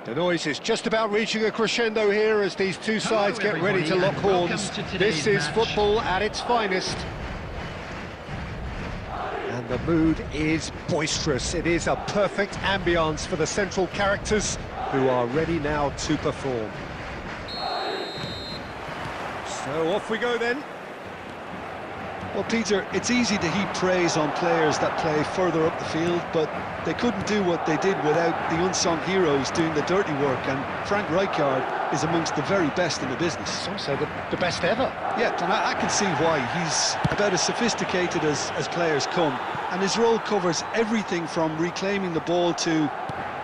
The noise is just about reaching a crescendo here as these two sides get ready to lock horns. This is football at its finest. And the mood is boisterous. It is a perfect ambience for the central characters who are ready now to perform. So off we go then. Well, Peter, it's easy to heap praise on players that play further up the field, but they couldn't do what they did without the unsung heroes doing the dirty work, and Frank Rijkaard is amongst the very best in the business. It's also the best ever. Yeah, and I can see why. He's about as sophisticated as players come, and his role covers everything from reclaiming the ball to,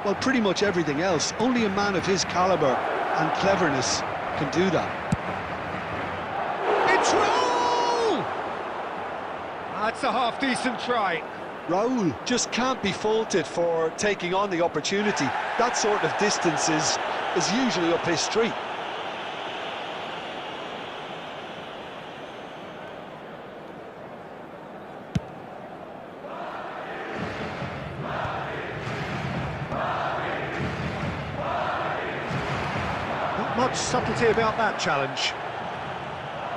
well, pretty much everything else. Only a man of his calibre and cleverness can do that. It's Raul! That's a half-decent try. Raul just can't be faulted for taking on the opportunity. That sort of distance is usually up his street. Not much subtlety about that challenge.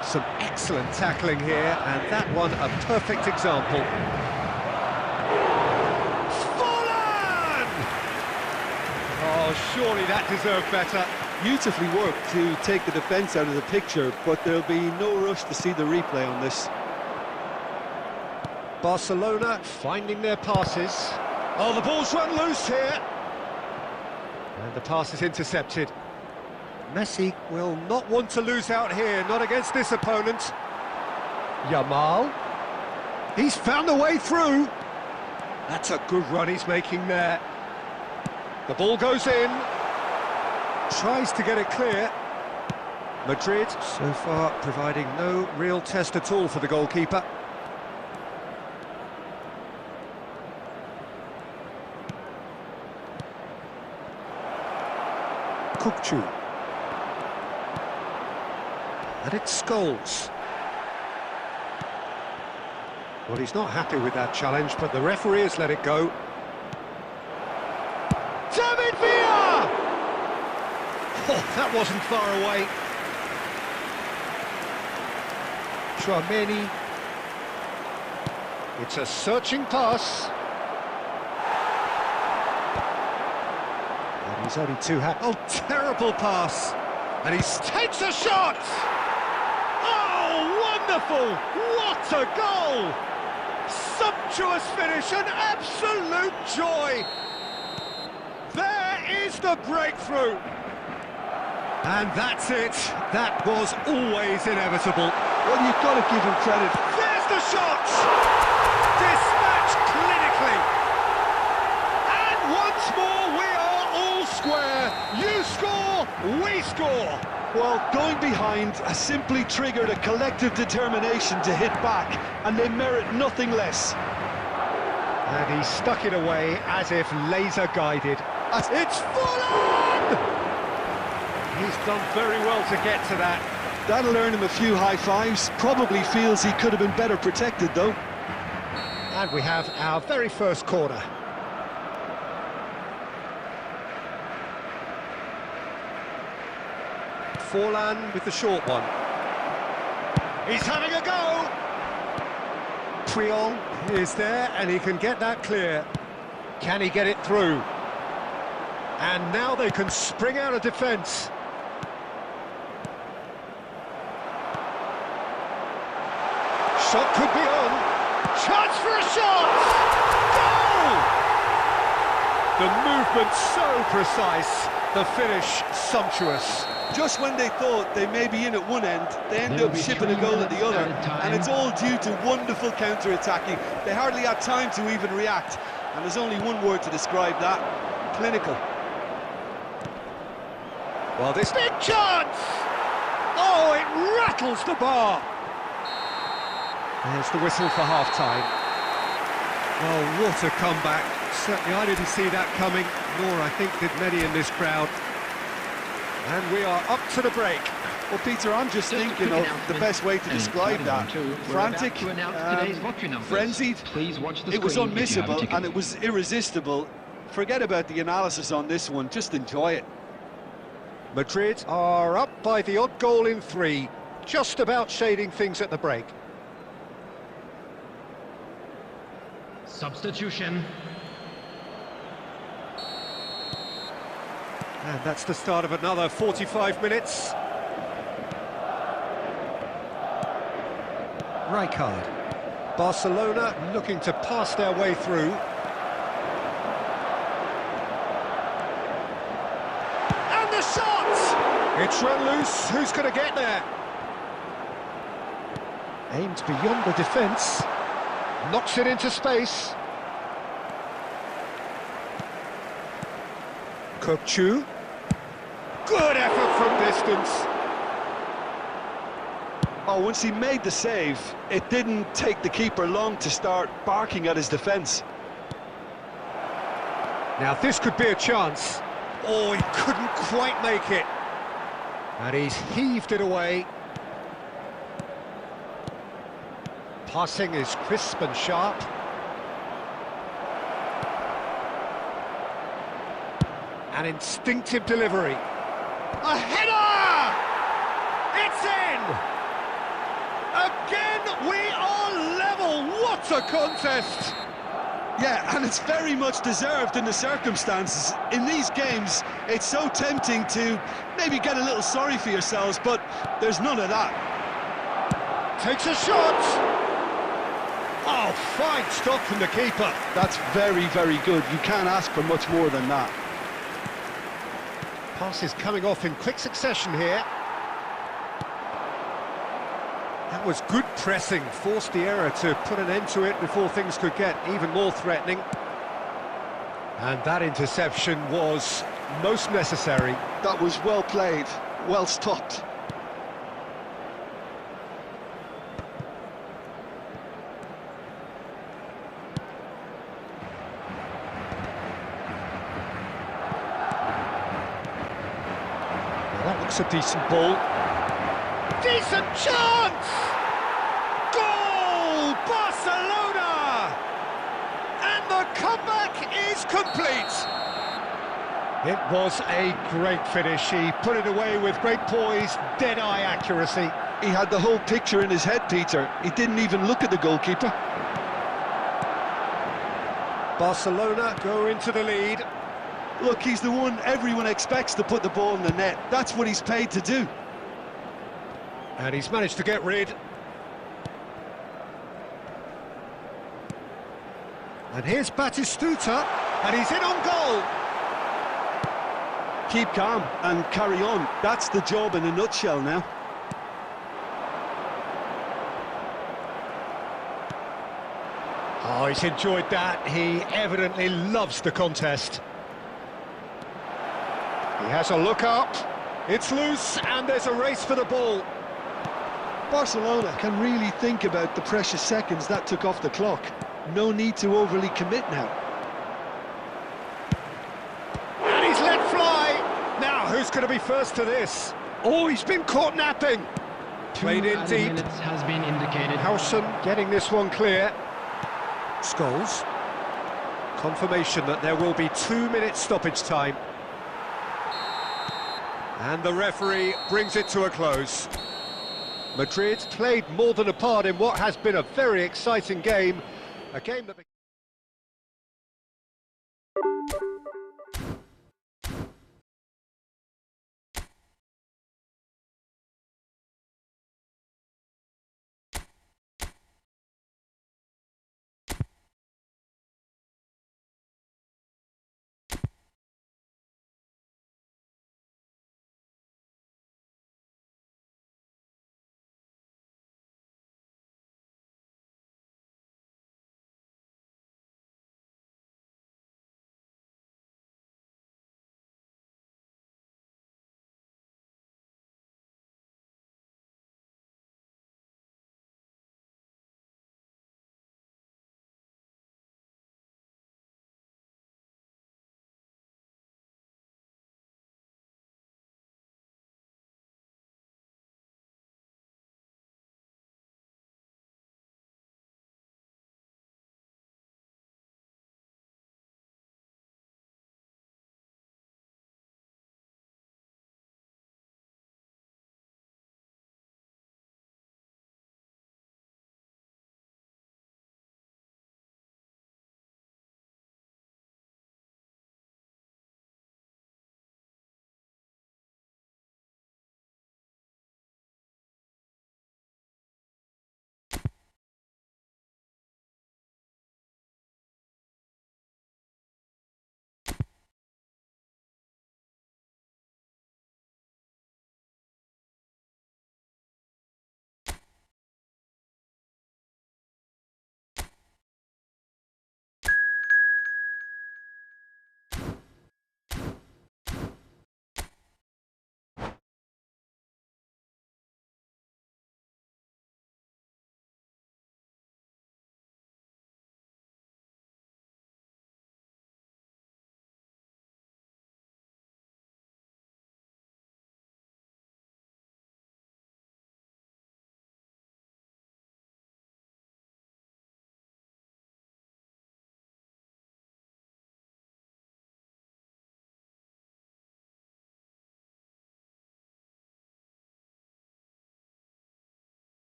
Some excellent tackling here, and that one a perfect example. Fallen! Oh, surely that deserved better. Beautifully worked to take the defence out of the picture, but there'll be no rush to see the replay on this. Barcelona finding their passes. Oh, the ball's run loose here. And the pass is intercepted. Messi will not want to lose out here, not against this opponent. Yamal. He's found a way through. That's a good run he's making there. The ball goes in. Tries to get it clear. Madrid, so far, providing no real test at all for the goalkeeper. Kukçu. And it's Scholes. Well, he's not happy with that challenge, but the referee has let it go. David Villa! Oh, that wasn't far away. Tchouameni. It's a searching pass. And he's only too happy. Oh, terrible pass. And he takes a shot! Wonderful! What a goal! Sumptuous finish, an absolute joy! There is the breakthrough! And that's it. That was always inevitable. Well, you've got to give him credit. There's the shot! Dispatched clinically. And once more we are all square. You score, we score. Well, going behind has simply triggered a collective determination to hit back, and they merit nothing less. And he stuck it away as if laser-guided. It's Fallen! He's done very well to get to that. That'll earn him a few high fives. Probably feels he could have been better protected, though. And we have our very first corner. Forlan with the short one. He's having a go! Puyol is there, and he can get that clear. Can he get it through? And now they can spring out of defence. Shot could be on. Chance for a shot! Goal! The movement so precise, the finish sumptuous. Just when they thought they may be in at one end, they end up shipping a goal at the other, and it's all due to wonderful counter-attacking. They hardly had time to even react, and there's only one word to describe that: clinical. Well, this big chance! Oh, it rattles the bar! There's the whistle for half-time. Oh, what a comeback. Certainly I didn't see that coming, nor I think did many in this crowd. And we are up to the break. Well, Peter, I'm just thinking of the best way to describe that. Frantic, frenzied, it was unmissable and it was irresistible. Forget about the analysis on this one, just enjoy it. Madrid are up by the odd goal in 3, just about shading things at the break. Substitution. And that's the start of another 45 minutes. Rijkaard. Barcelona looking to pass their way through. And the shot! It's run loose. Who's going to get there? Aimed beyond the defence. Knocks it into space. Kokchu. Good effort from distance. Oh, once he made the save, it didn't take the keeper long to start barking at his defence. Now this could be a chance. Oh, he couldn't quite make it. And he's heaved it away. Passing is crisp and sharp. An instinctive delivery. A header! It's in! Again, we are level. What a contest! Yeah, and it's very much deserved in the circumstances. In these games, it's so tempting to maybe get a little sorry for yourselves, but there's none of that. Takes a shot! Oh, fine stop from the keeper. That's very, very good. You can't ask for much more than that. Passes coming off in quick succession here. That was good pressing, forced the error to put an end to it before things could get even more threatening. And that interception was most necessary. That was well played, well stopped. Well, that looks a decent ball. Decent chance! Goal! Barcelona! And the comeback is complete. It was a great finish. He put it away with great poise, dead-eye accuracy. He had the whole picture in his head, Peter. He didn't even look at the goalkeeper. Barcelona go into the lead. Look, he's the one everyone expects to put the ball in the net. That's what he's paid to do. And he's managed to get rid. And here's Batistuta, and he's in on goal. Keep calm and carry on. That's the job in a nutshell now. Oh, he's enjoyed that. He evidently loves the contest. He has a look up. It's loose, and there's a race for the ball. Barcelona can really think about the precious seconds that took off the clock. No need to overly commit now. And he's let fly. Now, who's going to be first to this? Oh, he's been caught napping. Played in deep. Minutes has been indicated. Howson getting this one clear. Scholes. Confirmation that there will be 2 minutes stoppage time. And the referee brings it to a close. Madrid played more than a part in what has been a very exciting game. A game that...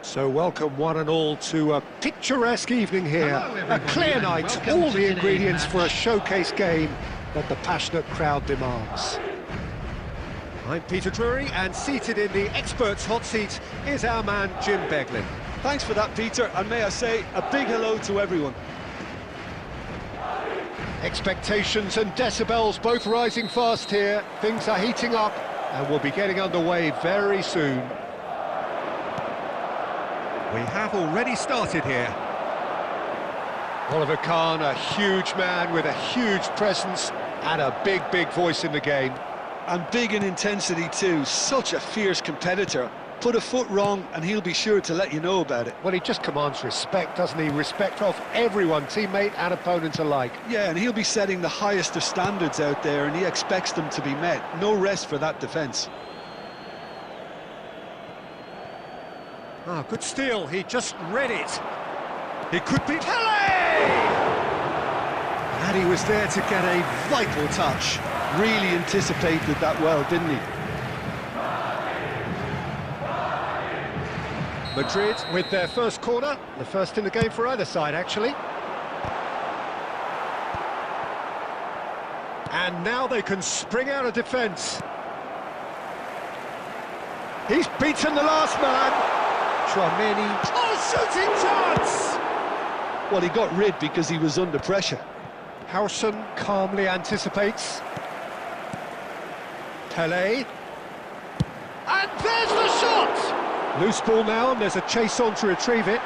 So welcome one and all to a picturesque evening here. A clear night, all the ingredients for a showcase game that the passionate crowd demands. I'm Peter Drury, and seated in the experts' hot seat is our man Jim Beglin. Thanks for that, Peter, and may I say a big hello to everyone. Expectations and decibels both rising fast here. Things are heating up and we'll be getting underway very soon. We have already started here. Oliver Kahn, a huge man with a huge presence and a big voice in the game. And big in intensity too, such a fierce competitor. Put a foot wrong and he'll be sure to let you know about it. Well, he just commands respect, doesn't he? Respect of everyone, teammate and opponent alike. Yeah, and he'll be setting the highest of standards out there, and he expects them to be met. No rest for that defence. Ah, good steal, he just read it. It could be Pele! And he was there to get a vital touch. Really anticipated that well, didn't he? Madrid with their first corner, the first in the game for either side, actually. And now they can spring out of defence. He's beaten the last man. Tchouameni. Oh, shooting chance! Well, he got rid because he was under pressure. Howson calmly anticipates. Pele. And there's the shot! Loose ball now, and there's a chase on to retrieve it.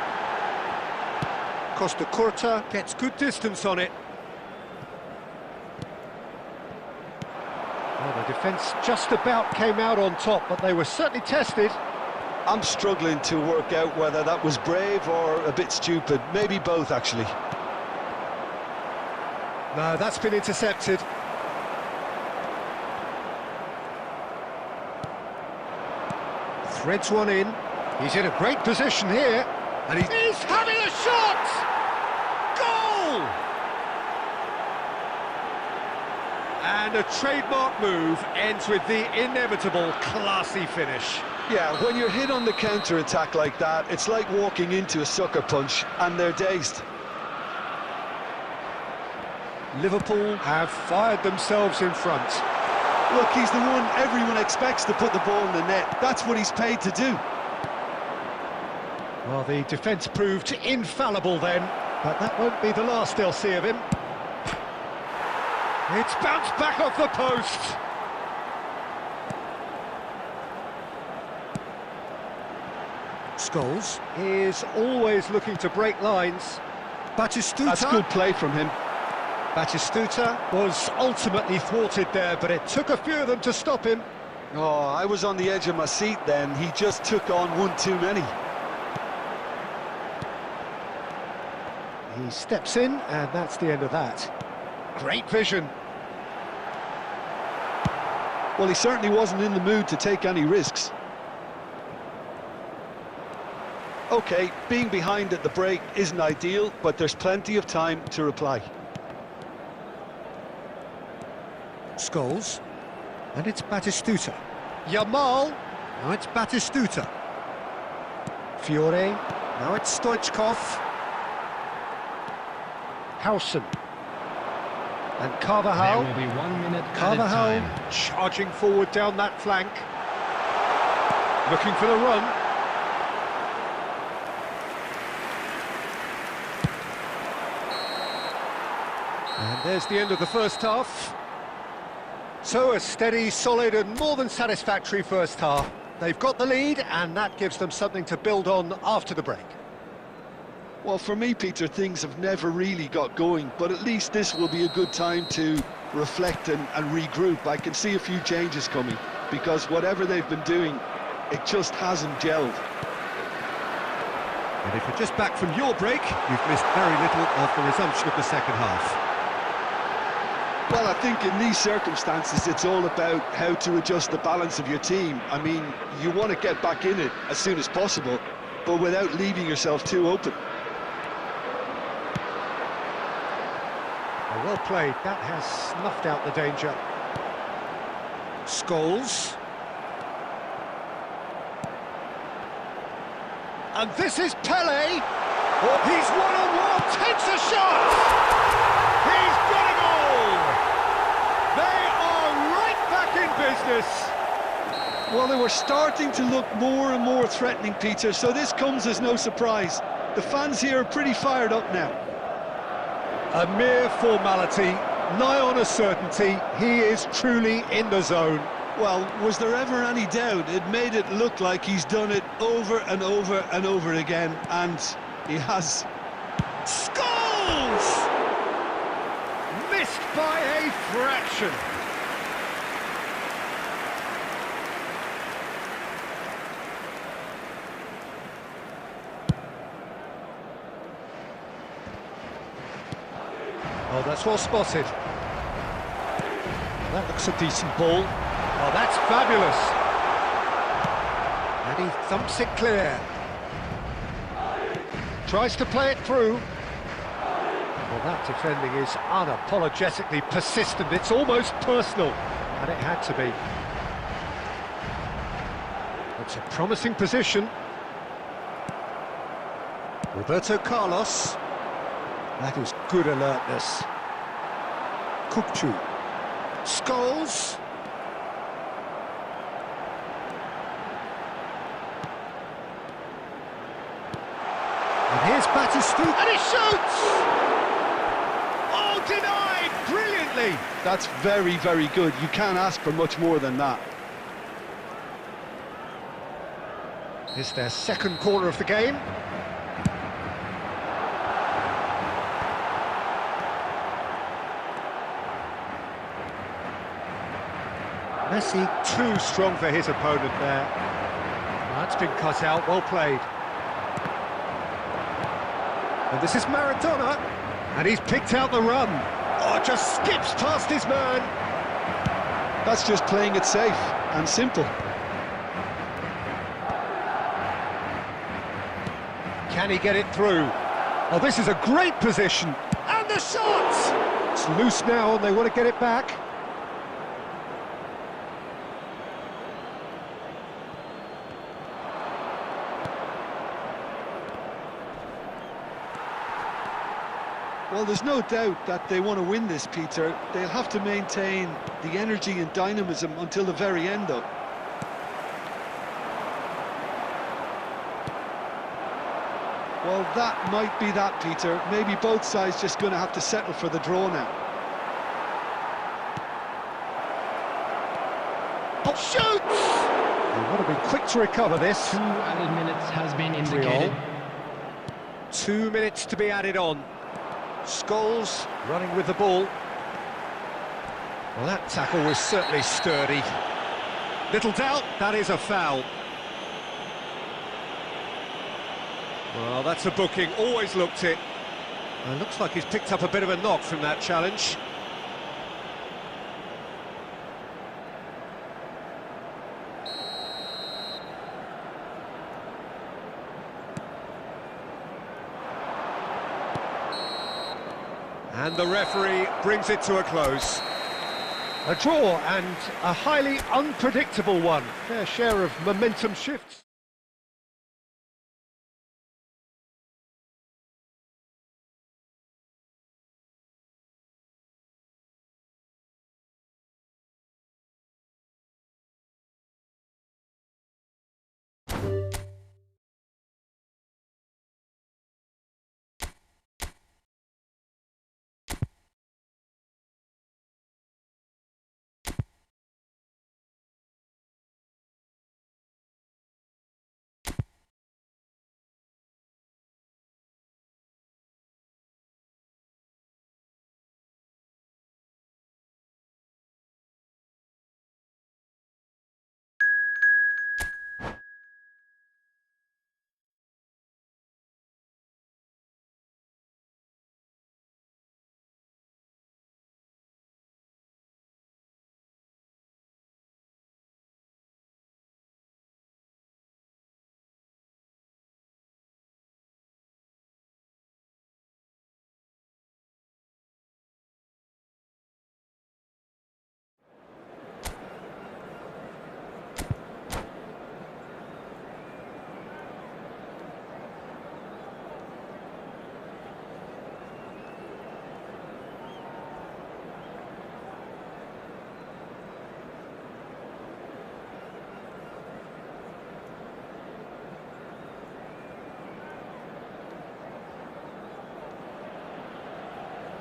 Costa Curta gets good distance on it. Well, the defence just about came out on top, but they were certainly tested. I'm struggling to work out whether that was brave or a bit stupid. Maybe both, actually. No, that's been intercepted. Threads one in. He's in a great position here. And he's having a shot! Goal! And a trademark move ends with the inevitable classy finish. Yeah, when you're hit on the counter-attack like that, it's like walking into a sucker punch, and they're dazed. Liverpool have fired themselves in front. Look, he's the one everyone expects to put the ball in the net. That's what he's paid to do. Well, the defence proved infallible then, but that won't be the last they'll see of him. It's bounced back off the post. Scholes is always looking to break lines. Batistuta. That's good play from him. Batistuta was ultimately thwarted there, but it took a few of them to stop him. Oh, I was on the edge of my seat then. He just took on one too many. He steps in, and that's the end of that. Great vision. Well, he certainly wasn't in the mood to take any risks. OK, being behind at the break isn't ideal, but there's plenty of time to reply. Scholes, and it's Batistuta. Yamal, now it's Batistuta. Fiore, now it's Stoichkov. Howson. And Carvajal. There will be 1 minute Carvajal charging forward down that flank. Looking for the run. And there's the end of the first half. So a steady, solid and more than satisfactory first half. They've got the lead and that gives them something to build on after the break. Well, for me, Peter, things have never really got going, but at least this will be a good time to reflect and regroup. I can see a few changes coming, because whatever they've been doing, it just hasn't gelled. And if you're just back from your break, you've missed very little of the resumption of the second half. Well, I think in these circumstances, it's all about how to adjust the balance of your team. I mean, you want to get back in it as soon as possible, but without leaving yourself too open. Well played, that has snuffed out the danger. Scholes. And this is Pele. Oh, he's one-on-one, takes a shot! He's got a goal! They are right back in business. Well, they were starting to look more and more threatening, Peter, so this comes as no surprise. The fans here are pretty fired up now. A mere formality, nigh on a certainty, he is truly in the zone. Well, was there ever any doubt? It made it look like he's done it over and over and over again, and he has. Scores! Missed by a fraction. Oh, that's well spotted. That looks a decent ball. Oh, that's fabulous. And he thumps it clear. Tries to play it through. Well, that defending is unapologetically persistent. It's almost personal. And it had to be. It's a promising position. Roberto Carlos. That is good alertness. Kukçu. Scholes. And here's Batistu, and he shoots! Oh, denied brilliantly! That's very, very good. You can't ask for much more than that. It's their second corner of the game. Messi too strong for his opponent there. That's been cut out, well played. And this is Maradona, and he's picked out the run. Oh, just skips past his man. That's just playing it safe and simple. Can he get it through? Oh, this is a great position. And the shot! It's loose now, and they want to get it back. Well, there's no doubt that they want to win this, Peter. They'll have to maintain the energy and dynamism until the very end, though. Well, that might be that, Peter. Maybe both sides just going to have to settle for the draw now. Oh, shoots! They want to be quick to recover this. 2 added minutes has been indicated. 2 minutes to be added on. Scholes running with the ball. Well, that tackle was certainly sturdy. Little doubt, that is a foul. Well, that's a booking, always looked it. And looks like he's picked up a bit of a knock from that challenge. And the referee brings it to a close. A draw, and a highly unpredictable one. Fair share of momentum shifts.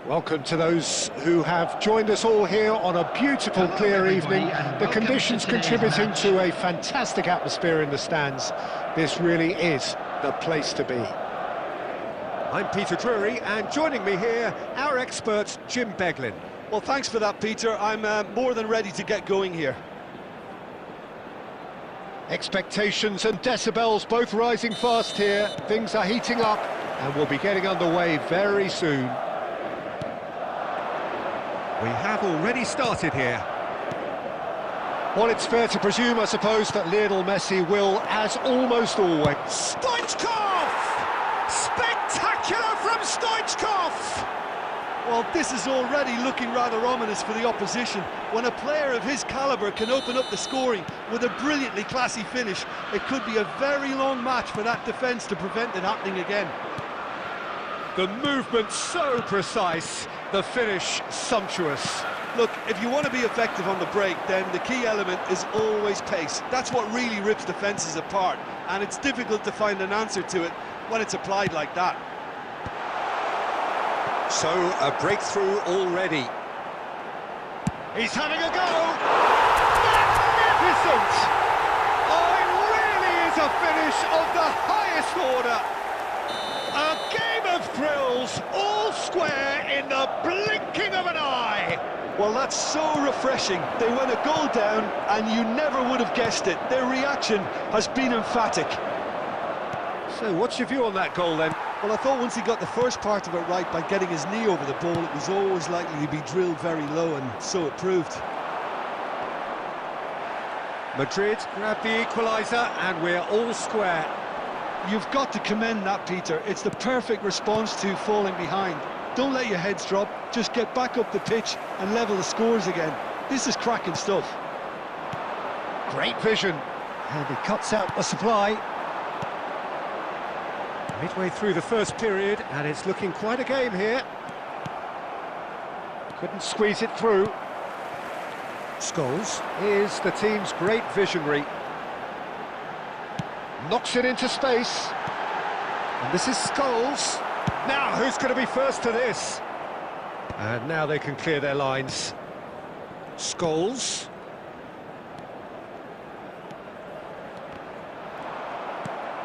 Welcome to those who have joined us all here on a beautiful, clear evening. The conditions contributing to a fantastic atmosphere in the stands. This really is the place to be. I'm Peter Drury, and joining me here, our expert, Jim Beglin. Well, thanks for that, Peter. I'm more than ready to get going here. Expectations and decibels both rising fast here. Things are heating up, and we'll be getting underway very soon. We have already started here. Well, it's fair to presume, I suppose, that Lionel Messi will, as almost always... Stoichkov! Spectacular from Stoichkov! Well, this is already looking rather ominous for the opposition. When a player of his calibre can open up the scoring with a brilliantly classy finish, it could be a very long match for that defence to prevent it happening again. The movement so precise, the finish sumptuous. Look, if you want to be effective on the break, then the key element is always pace. That's what really rips defences apart, and it's difficult to find an answer to it when it's applied like that. So, a breakthrough already. He's having a go! Magnificent! Oh, it really is a finish of the highest order! A game of thrills, all square in the blinking of an eye! Well, that's so refreshing. They went a goal down, and you never would have guessed it. Their reaction has been emphatic. So, what's your view on that goal, then? Well, I thought once he got the first part of it right by getting his knee over the ball, it was always likely to be drilled very low, and so it proved. Madrid grab the equaliser, and we're all square. You've got to commend that, Peter. It's the perfect response to falling behind. Don't let your heads drop, just get back up the pitch and level the scores again. This is cracking stuff. Great vision, and he cuts out the supply. Midway through the first period, and it's looking quite a game here. Couldn't squeeze it through. Scholes is the team's great visionary. Knocks it into space. And this is Scholes. Now, who's going to be first to this? And now they can clear their lines. Scholes.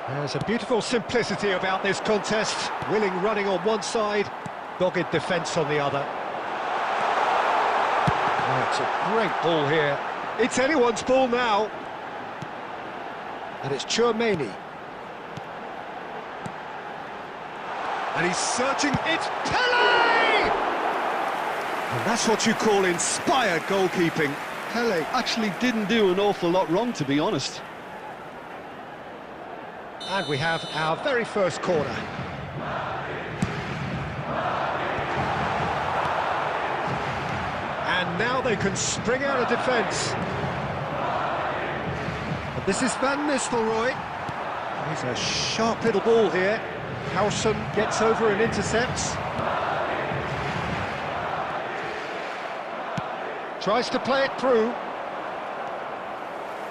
There's a beautiful simplicity about this contest. Willing running on one side, dogged defence on the other. Oh, it's a great ball here. It's anyone's ball now. And it's Tchouaméni. And he's searching, it's Pele! And that's what you call inspired goalkeeping. Pele actually didn't do an awful lot wrong, to be honest. And we have our very first corner. And now they can spring out of defence. But this is Van Nistelrooy. He's a sharp little ball here. Howson gets over and intercepts. Tries to play it through.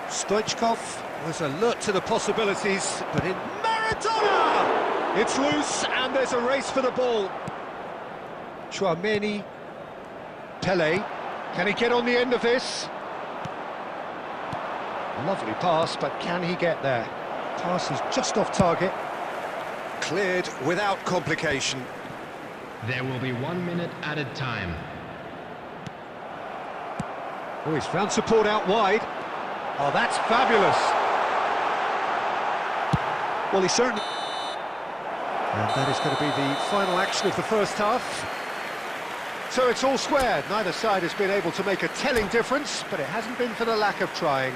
Stoichkov was alert to the possibilities, but in Maradona! It's loose, and there's a race for the ball. Tchouaméni. Pele. Can he get on the end of this? Lovely pass, but can he get there? Pass is just off target. Cleared without complication. There will be 1 minute added time. Oh, he's found support out wide. Oh, that's fabulous. Well, he certainly... And that is going to be the final action of the first half. So it's all square. Neither side has been able to make a telling difference, but it hasn't been for the lack of trying.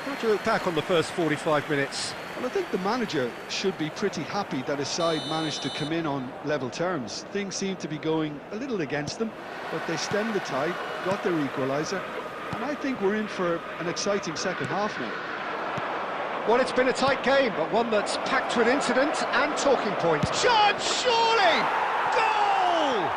How do you look back on the first 45 minutes? Well, I think the manager should be pretty happy that his side managed to come in on level terms. Things seem to be going a little against them, but they stemmed the tide, got their equaliser, and I think we're in for an exciting second half now. Well, it's been a tight game, but one that's packed with incident and talking points. Chance, surely! Goal!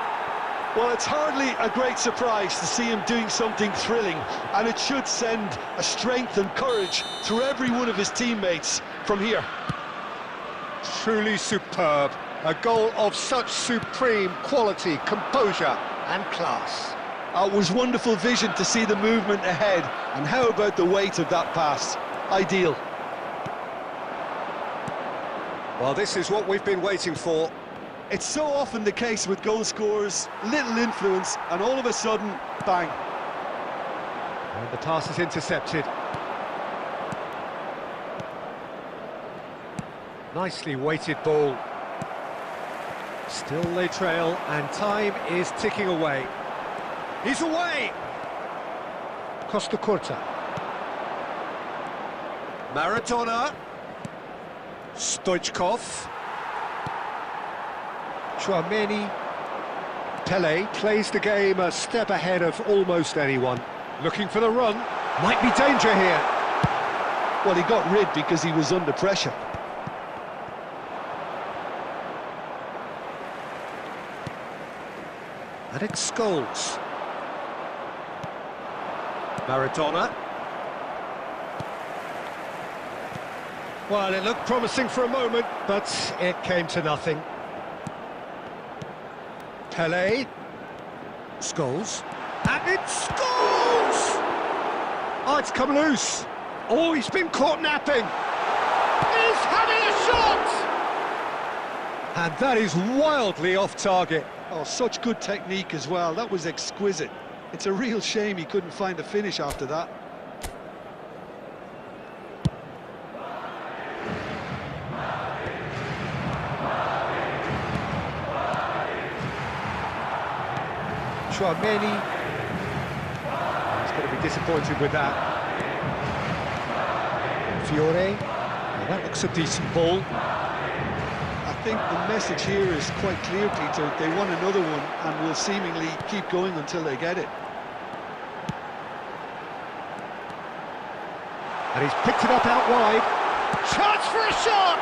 Well, it's hardly a great surprise to see him doing something thrilling, and it should send a strength and courage through every one of his teammates from here. Truly superb. A goal of such supreme quality, composure and class. It was wonderful vision to see the movement ahead, and how about the weight of that pass? Ideal. Well, this is what we've been waiting for. It's so often the case with goal scorers, little influence, and all of a sudden, bang. And the pass is intercepted. Nicely weighted ball. Still they trail, and time is ticking away. He's away! Costa Curta. Maradona. Stoichkov. Chouameni. Pele plays the game a step ahead of almost anyone. Looking for the run. Might be danger here. Well, he got rid because he was under pressure. And it's Scholes. Maradona. Well, it looked promising for a moment, but it came to nothing. Pele. Scholes. And it's Scholes! Oh, it's come loose. Oh, he's been caught napping. He's having a shot! And that is wildly off target. Oh, such good technique as well. That was exquisite. It's a real shame he couldn't find a finish after that. Chouameni. He's going to be disappointed with that. Fiore. Well, that looks a decent ball. I think the message here is quite clear, Peter. They want another one and will seemingly keep going until they get it. And he's picked it up out wide. Chance for a shot!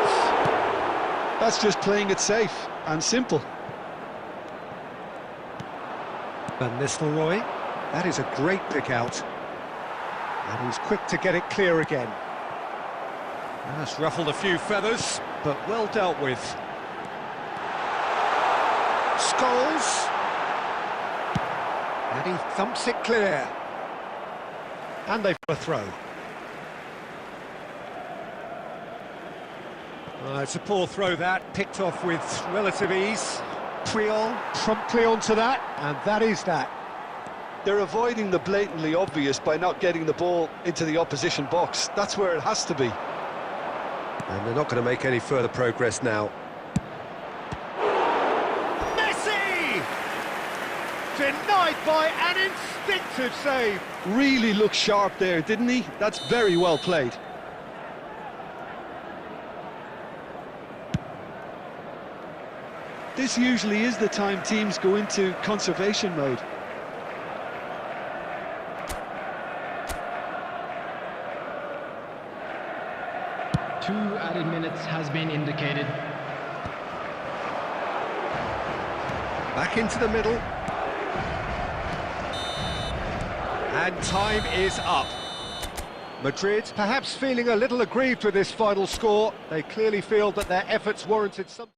That's just playing it safe and simple. Van Nistelrooy. That is a great pick out. And he's quick to get it clear again. That's ruffled a few feathers, but well dealt with. Scholes. And he thumps it clear. And they've got a throw. It's a poor throw that, picked off with relative ease. Puyol promptly onto that, and that is that. They're avoiding the blatantly obvious by not getting the ball into the opposition box. That's where it has to be. And they're not going to make any further progress now. Messi! Denied by an instinctive save. Really looked sharp there, didn't he? That's very well played. This usually is the time teams go into conservation mode. Two added minutes has been indicated. Back into the middle. And time is up. Madrid perhaps feeling a little aggrieved with this final score. They clearly feel that their efforts warranted something.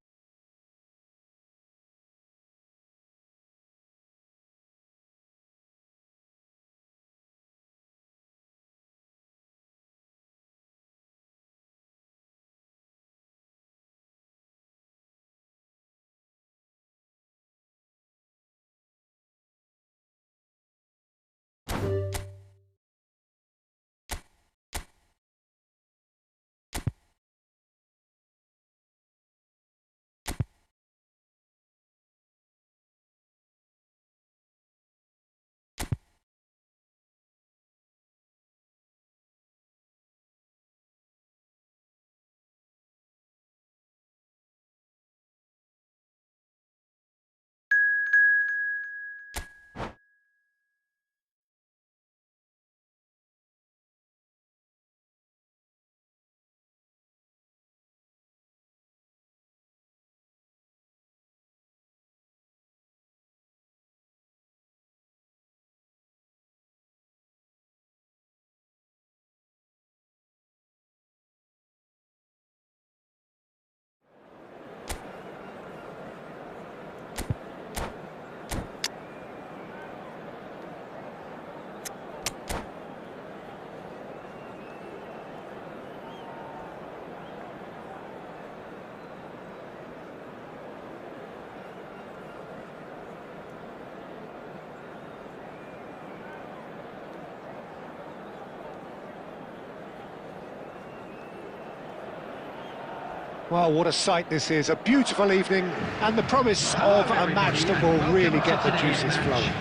Well, what a sight this is, a beautiful evening, and the promise of a match that will really get the juices flowing.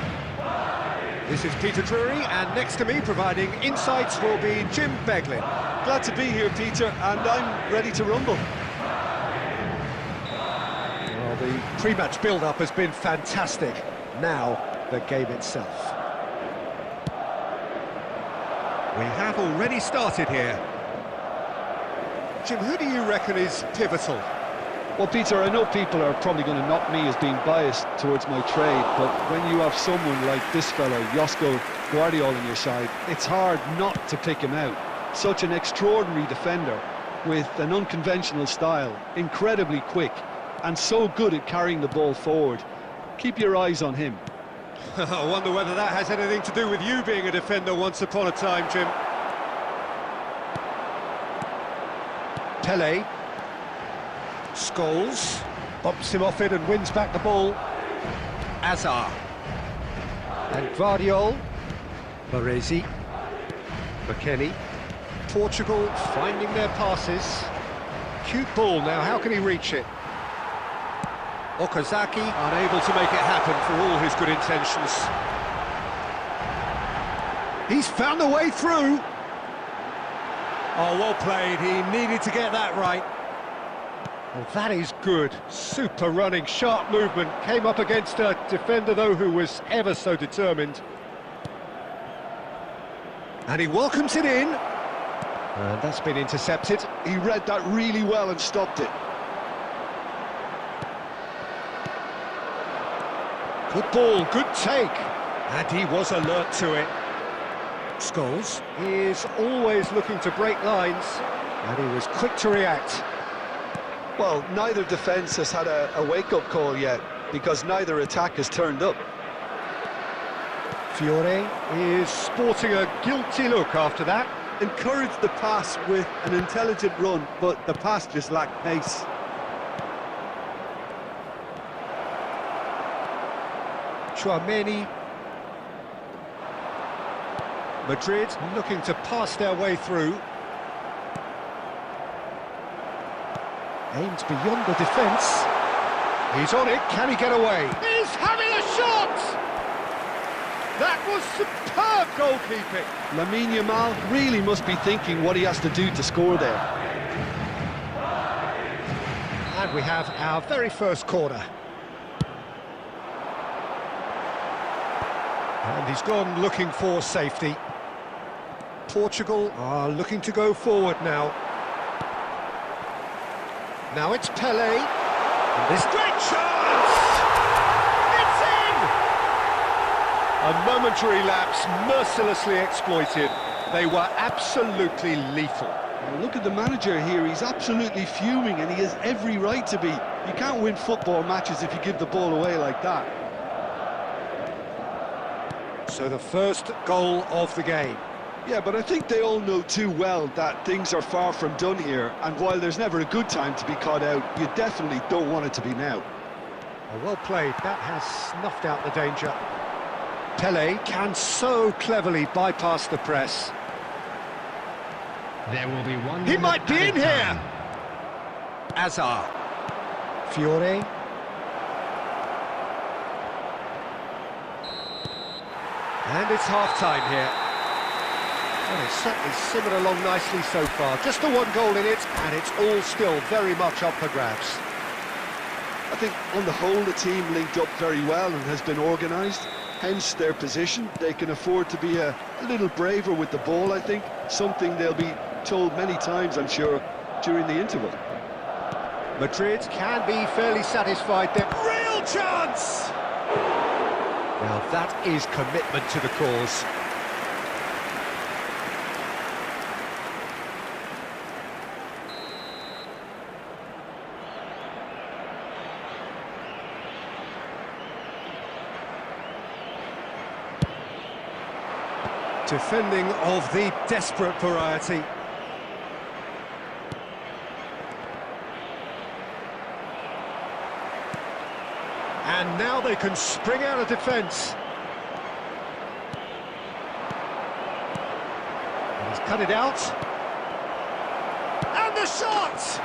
This is Peter Drury, and next to me, providing insights, will be Jim Beglin. Glad to be here, Peter, and I'm ready to rumble. Well, the pre-match build-up has been fantastic. Now, the game itself. We have already started here. Jim, who do you reckon is pivotal? Well, Peter, I know people are probably going to knock me as being biased towards my trade, but when you have someone like this fellow, Josko Guardiola, on your side, it's hard not to pick him out. Such an extraordinary defender with an unconventional style, incredibly quick, and so good at carrying the ball forward. Keep your eyes on him. I wonder whether that has anything to do with you being a defender once upon a time, Jim. Pele. Scholes. Bumps him off it and wins back the ball. Azar. And Guardiola. Baresi. McKennie. Portugal finding their passes. Cute ball now, how can he reach it? Okazaki unable to make it happen for all his good intentions. He's found a way through. Oh, well played. He needed to get that right. Well, that is good. Super running, sharp movement. Came up against a defender, though, who was ever so determined. And he welcomes it in. And that's been intercepted. He read that really well and stopped it. Good ball, good take. And he was alert to it. Scholes is always looking to break lines, and he was quick to react. Well, neither defence has had a wake-up call yet, because neither attack has turned up. Fiore is sporting a guilty look after that. Encouraged the pass with an intelligent run, but the pass just lacked pace. Chouameni. Madrid looking to pass their way through. Aimed beyond the defence. He's on it, can he get away? He's having a shot! That was superb goalkeeping. Lamine Yamal really must be thinking what he has to do to score there. And we have our very first corner. And he's gone looking for safety. Portugal are looking to go forward now. Now it's Pele. And this great chance! It's in! A momentary lapse, mercilessly exploited. They were absolutely lethal. Well, look at the manager here, he's absolutely fuming and he has every right to be. You can't win football matches if you give the ball away like that. So the first goal of the game. Yeah, but I think they all know too well that things are far from done here, and while there's never a good time to be caught out, you definitely don't want it to be now. Well played, that has snuffed out the danger. Pele can so cleverly bypass the press. There will be one. He might be in here! Azar. Fiore. And it's half-time here. Well, it's certainly simmered along nicely so far. Just the one goal in it, and it's all still very much up for grabs. I think on the whole the team linked up very well and has been organised, hence their position. They can afford to be a little braver with the ball, I think, something they'll be told many times, I'm sure, during the interval. Madrid can be fairly satisfied there. Real chance! Now that is commitment to the cause. Defending of the desperate variety. And now they can spring out of defence. And he's cut it out. And the shot!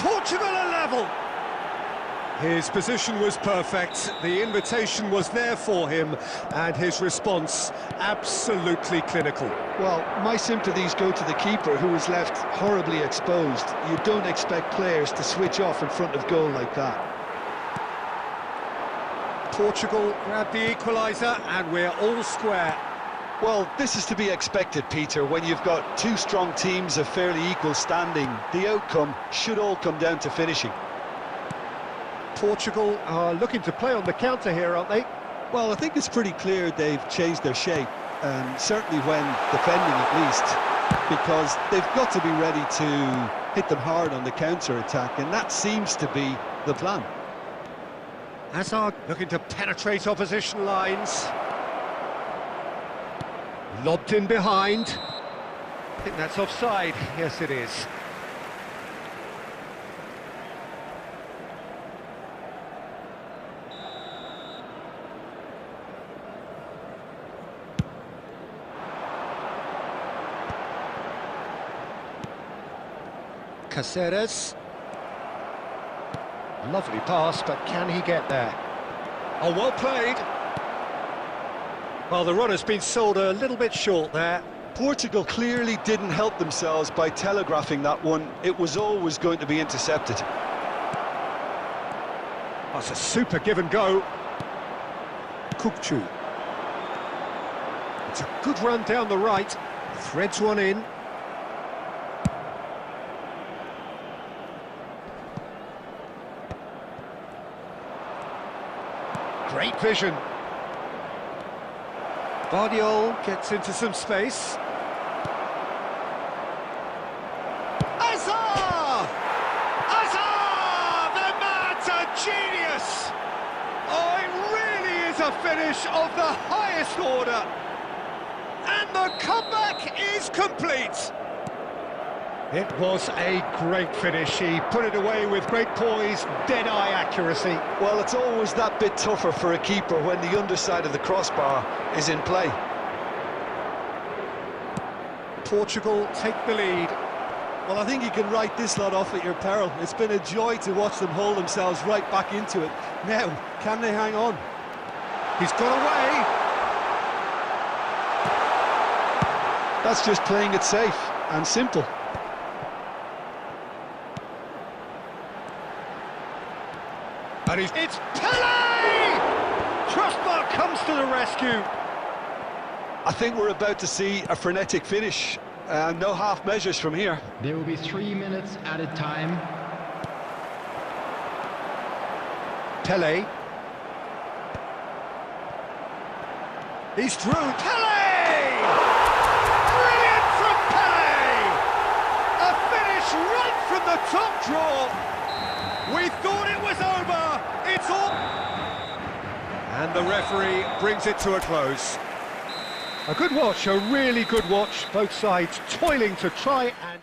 Portugal are level. His position was perfect, the invitation was there for him, and his response absolutely clinical. Well, my sympathies go to the keeper, who was left horribly exposed. You don't expect players to switch off in front of goal like that. Portugal grabbed the equaliser, and we're all square. Well, this is to be expected, Peter. When you've got two strong teams of fairly equal standing, the outcome should all come down to finishing. Portugal are looking to play on the counter here, aren't they? Well, I think it's pretty clear they've changed their shape, certainly when defending at least, because they've got to be ready to hit them hard on the counter-attack, and that seems to be the plan. Hazard looking to penetrate opposition lines. Lobbed in behind. I think that's offside. Yes, it is. Caceres. Lovely pass, but can he get there? Oh, well played. Well, the runner's been sold a little bit short there. Portugal clearly didn't help themselves by telegraphing that one. It was always going to be intercepted. That's a super give and go. Kukcu. It's a good run down the right. Threads one in. Great vision. Guardiola gets into some space. Hazard! Hazard! The man's a genius! Oh, it really is a finish of the highest order. And the comeback is complete. It was a great finish. He put it away with great poise, dead-eye accuracy. Well, it's always that bit tougher for a keeper when the underside of the crossbar is in play. Portugal take the lead. Well, I think you can write this lot off at your peril. It's been a joy to watch them hold themselves right back into it. Now, can they hang on? He's got away. That's just playing it safe and simple. And it's Pele! Crossbar comes to the rescue. I think we're about to see a frenetic finish. No half measures from here. There will be 3 minutes added time. Pele. He's through. Pele! Brilliant from Pele! A finish right from the top draw. We thought it was over. It's all. And the referee brings it to a close. A good watch, a really good watch. Both sides toiling to try and...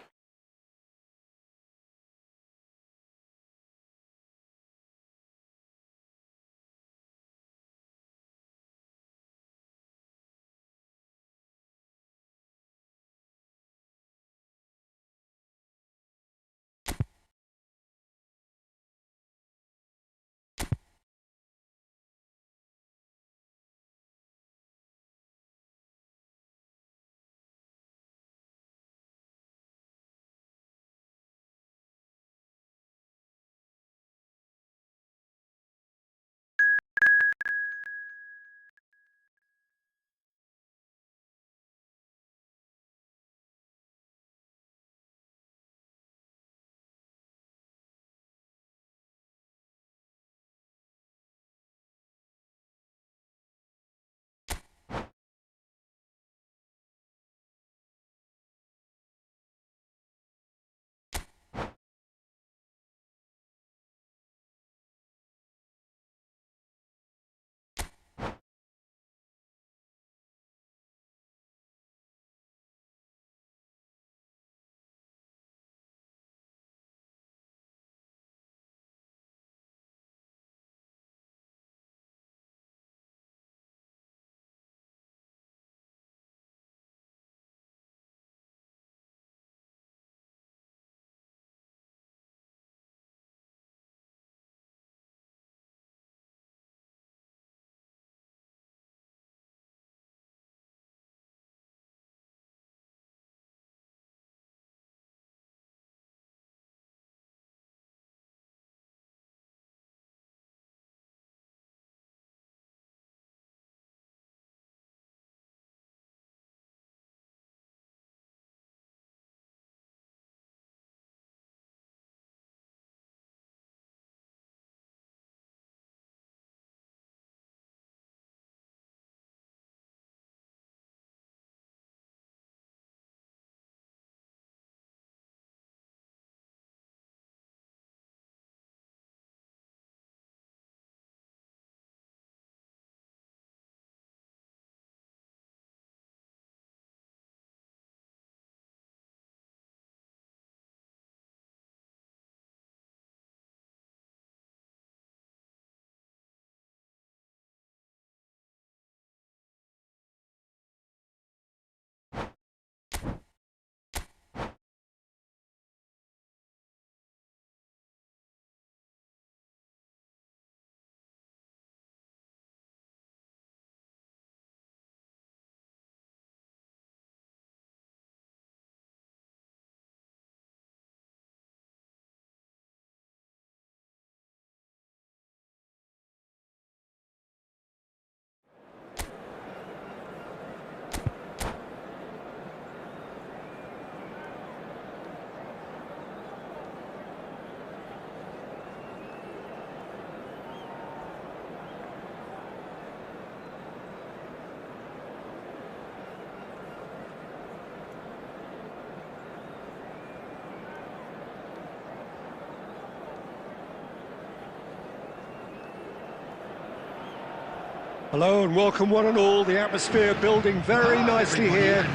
Hello and welcome one and all. The atmosphere building very nicely here.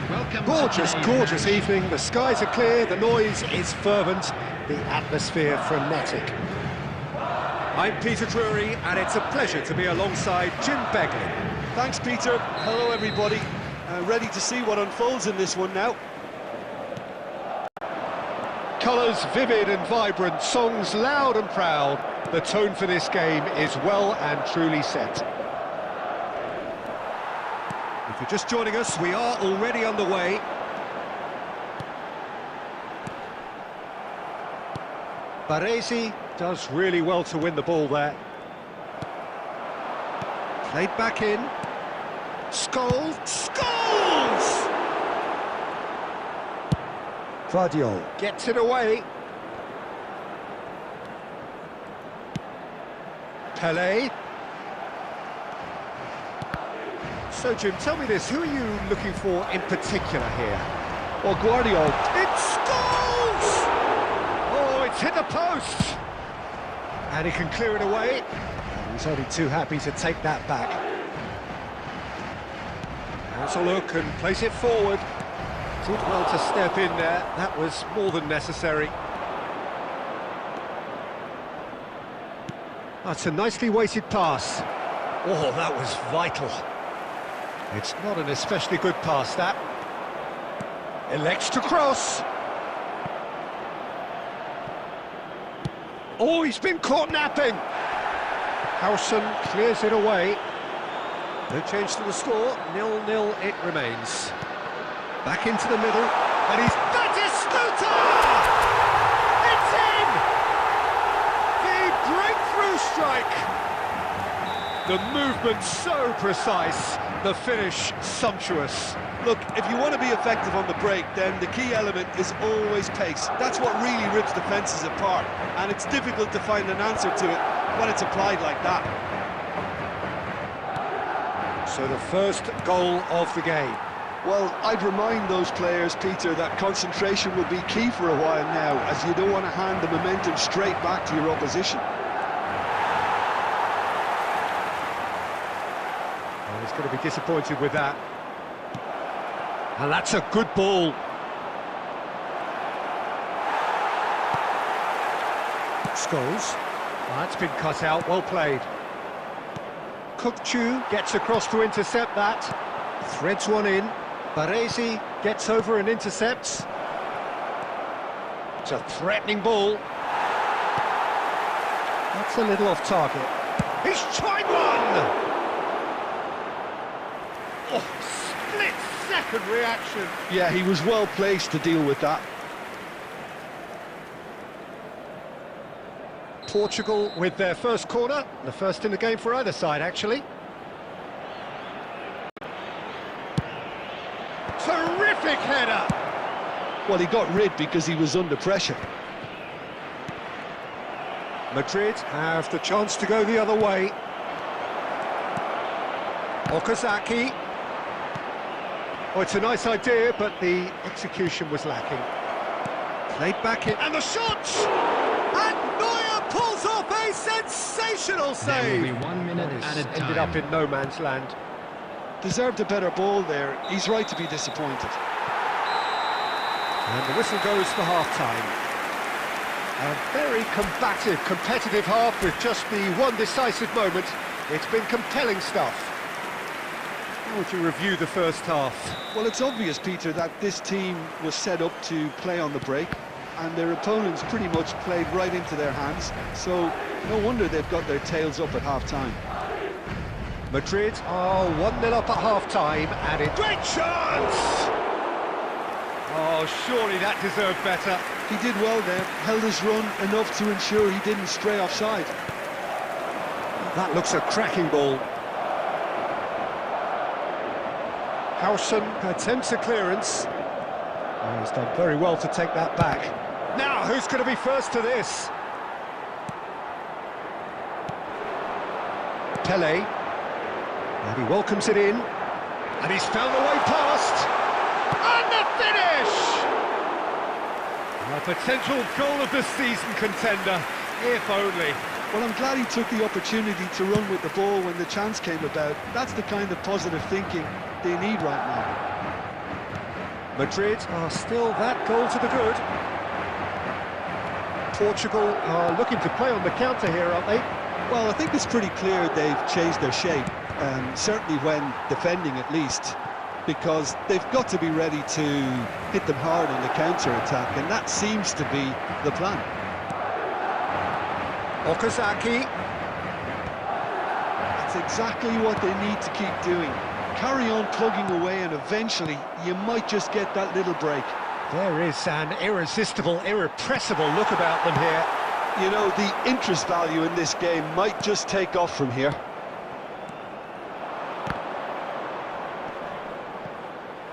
Gorgeous, gorgeous evening. The skies are clear, the noise is fervent, the atmosphere frenetic. I'm Peter Drury and it's a pleasure to be alongside Jim Beglin. Thanks, Peter. Hello, everybody. Ready to see what unfolds in this one now. Colours vivid and vibrant, songs loud and proud. The tone for this game is well and truly set. If you're just joining us, we are already underway. Baresi does really well to win the ball there. Played back in. Scholes! Scholes! Vardiol gets it away. Pelé. So, Jim, tell me this, who are you looking for in particular here? Well, Guardiola. It's Scholes! Oh, it's hit the post! And he can clear it away. And he's only too happy to take that back. Has a look and place it forward. Did well to step in there, that was more than necessary. That's a nicely weighted pass. Oh, that was vital. It's not an especially good pass, that. Elects to cross. Oh, he's been caught napping. Howson clears it away. No change to the score, 0-0 it remains. Back into the middle, and he's Batistuta! It's in! The breakthrough strike! The movement so precise, the finish sumptuous. Look, if you want to be effective on the break, then the key element is always pace. That's what really rips defences apart, and it's difficult to find an answer to it when it's applied like that. So the first goal of the game. Well, I'd remind those players, Peter, that concentration will be key for a while now, as you don't want to hand the momentum straight back to your opposition. Well, he's going to be disappointed with that. And that's a good ball. Scholes. That's been cut out, well played. Kukçu gets across to intercept that. Threads one in. Baresi gets over and intercepts. It's a threatening ball. That's a little off target. He's tried one! Oh, split-second reaction. Yeah, he was well placed to deal with that. Portugal with their first corner, the first in the game for either side, actually. Terrific header! Well, he got rid because he was under pressure. Madrid have the chance to go the other way. Okazaki. Oh, it's a nice idea, but the execution was lacking. Played back in, and the shot! And Neuer pulls off a sensational save! There will be 1 minute added time. Ended up in no man's land. Deserved a better ball there. He's right to be disappointed. And the whistle goes for half-time. A very combative, competitive half with just the one decisive moment. It's been compelling stuff. How would you review the first half? Well, it's obvious, Peter, that this team was set up to play on the break, and their opponents pretty much played right into their hands, so no wonder they've got their tails up at half-time. Madrid are 1-0 up at half-time, and it... Great chance! Oh, surely that deserved better. He did well there, held his run enough to ensure he didn't stray offside. That looks a cracking ball. Howson attempts a clearance. Oh, he's done very well to take that back. Now, who's going to be first to this? Pelé. And he welcomes it in. And he's found a way past. And the finish! A potential goal of the season contender. if only. Well, I'm glad he took the opportunity to run with the ball when the chance came about. That's the kind of positive thinking they need right now. Madrid are still that goal to the good. Portugal are looking to play on the counter here, aren't they? Well, I think it's pretty clear they've changed their shape, certainly when defending at least, because they've got to be ready to hit them hard on the counter-attack, and that seems to be the plan. Okazaki. That's exactly what they need to keep doing. Carry on plugging away, and eventually you might just get that little break. There is an irresistible, irrepressible look about them here. You know, the interest value in this game might just take off from here.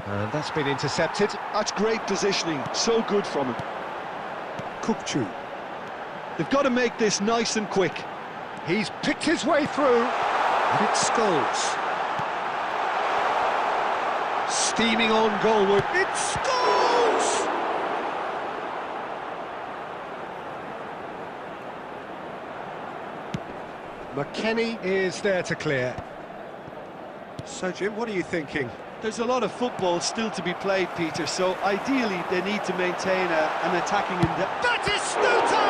And that's been intercepted. That's great positioning, so good from him. Kukçu. They've got to make this nice and quick. He's picked his way through, and it's Scholes. Steaming on goalward, it's Scholes! McKennie is there to clear. So, Jim, what are you thinking? There's a lot of football still to be played, Peter, so ideally they need to maintain an attacking endeavour. That is Stuta!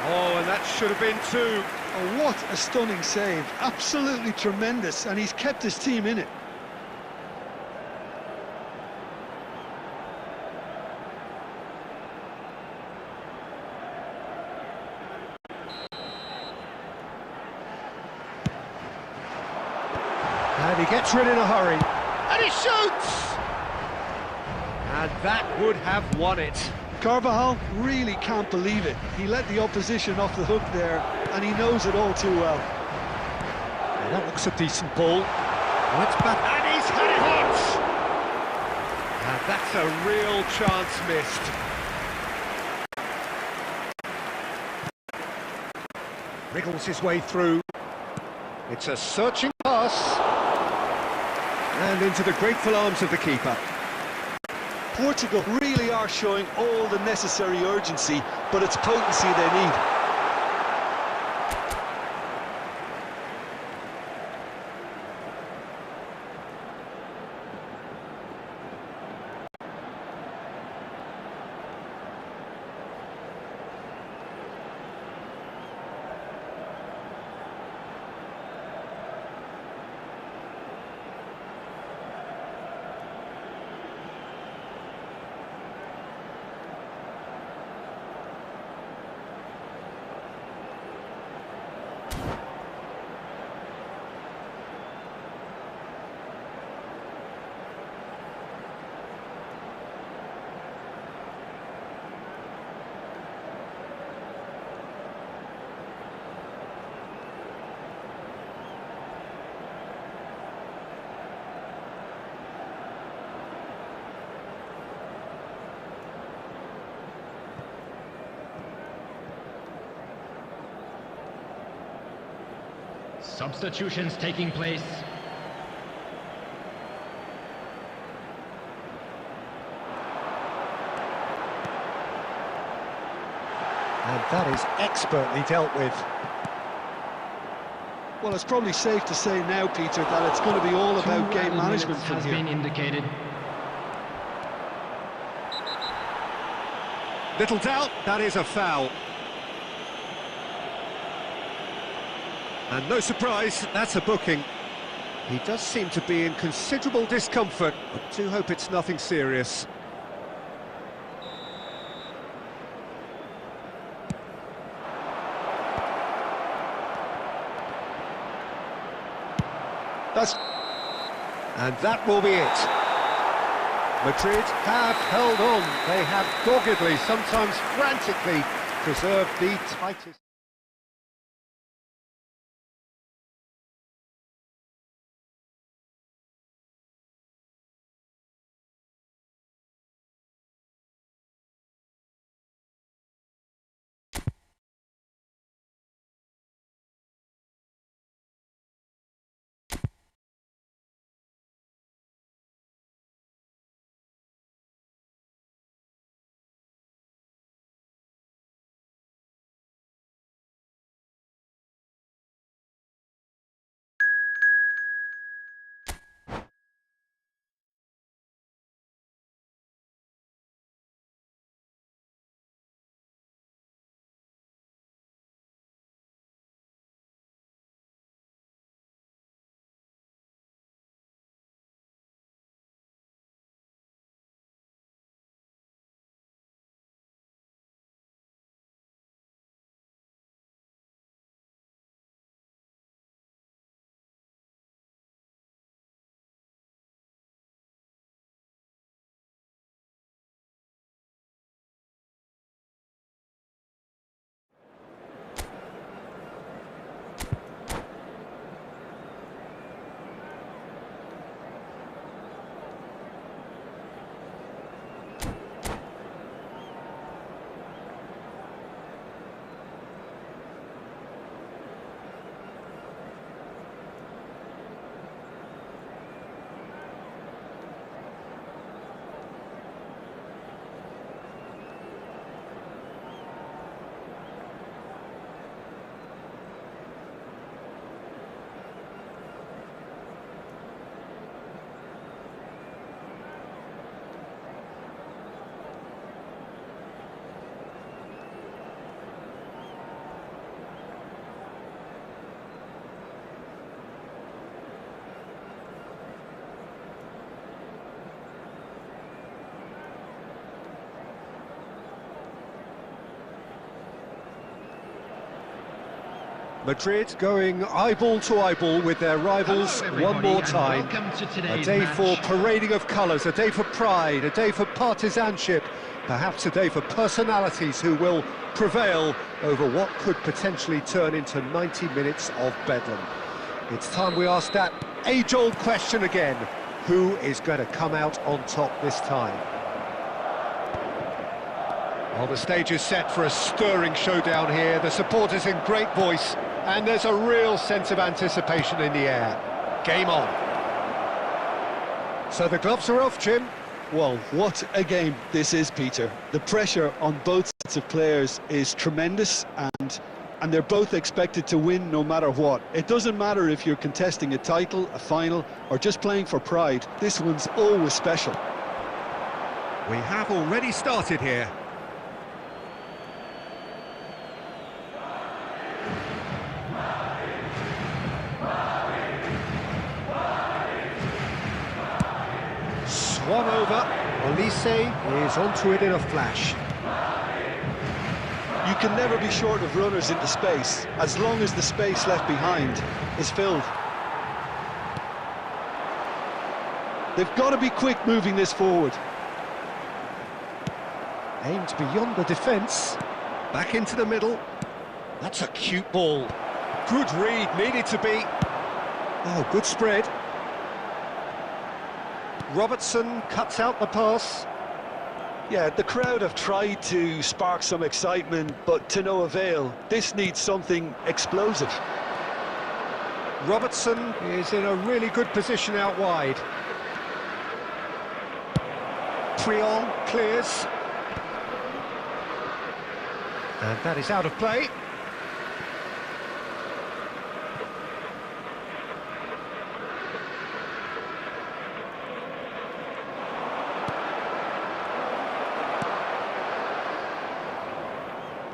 Oh, and that should have been two. Oh, what a stunning save. Absolutely tremendous, and he's kept his team in it. And he gets rid in a hurry. And he shoots! And that would have won it. Carvajal really can't believe it. He let the opposition off the hook there, and he knows it all too well. Yeah, that looks a decent ball. Oh, it's back. And he's had it! And that's a real chance missed. Wriggles his way through. It's a searching pass. And into the grateful arms of the keeper. Portugal really are showing all the necessary urgency, but it's potency they need. Substitutions taking place. And that is expertly dealt with. Well, it's probably safe to say now, Peter, that it's going to be all about game management from has here. been indicated. Little doubt, that is a foul. And no surprise, that's a booking. He does seem to be in considerable discomfort, but do hope it's nothing serious. And that will be it. Madrid have held on. They have doggedly, sometimes frantically, preserved the tightest... Madrid going eyeball to eyeball with their rivals one more time. A day for parading of colours, a day for pride, a day for partisanship, perhaps a day for personalities who will prevail over what could potentially turn into 90 minutes of bedlam. It's time we ask that age-old question again. Who is going to come out on top this time? Well, the stage is set for a stirring showdown here. The supporters in great voice, and there's a real sense of anticipation in the air. Game on. So the gloves are off, Jim. Well, what a game this is, Peter. The pressure on both sets of players is tremendous, and they're both expected to win no matter what. It doesn't matter if you're contesting a title, a final, or just playing for pride. This one's always special. We have already started here. Swung over. Olise is onto it in a flash. You can never be short of runners into space, as long as the space left behind is filled. They've got to be quick moving this forward. Aimed beyond the defence. Back into the middle. That's a cute ball. Good read, needed to be. Oh, good spread. Robertson cuts out the pass. Yeah, the crowd have tried to spark some excitement, but to no avail. This needs something explosive. Robertson is in a really good position out wide. Triol clears. And that is out of play.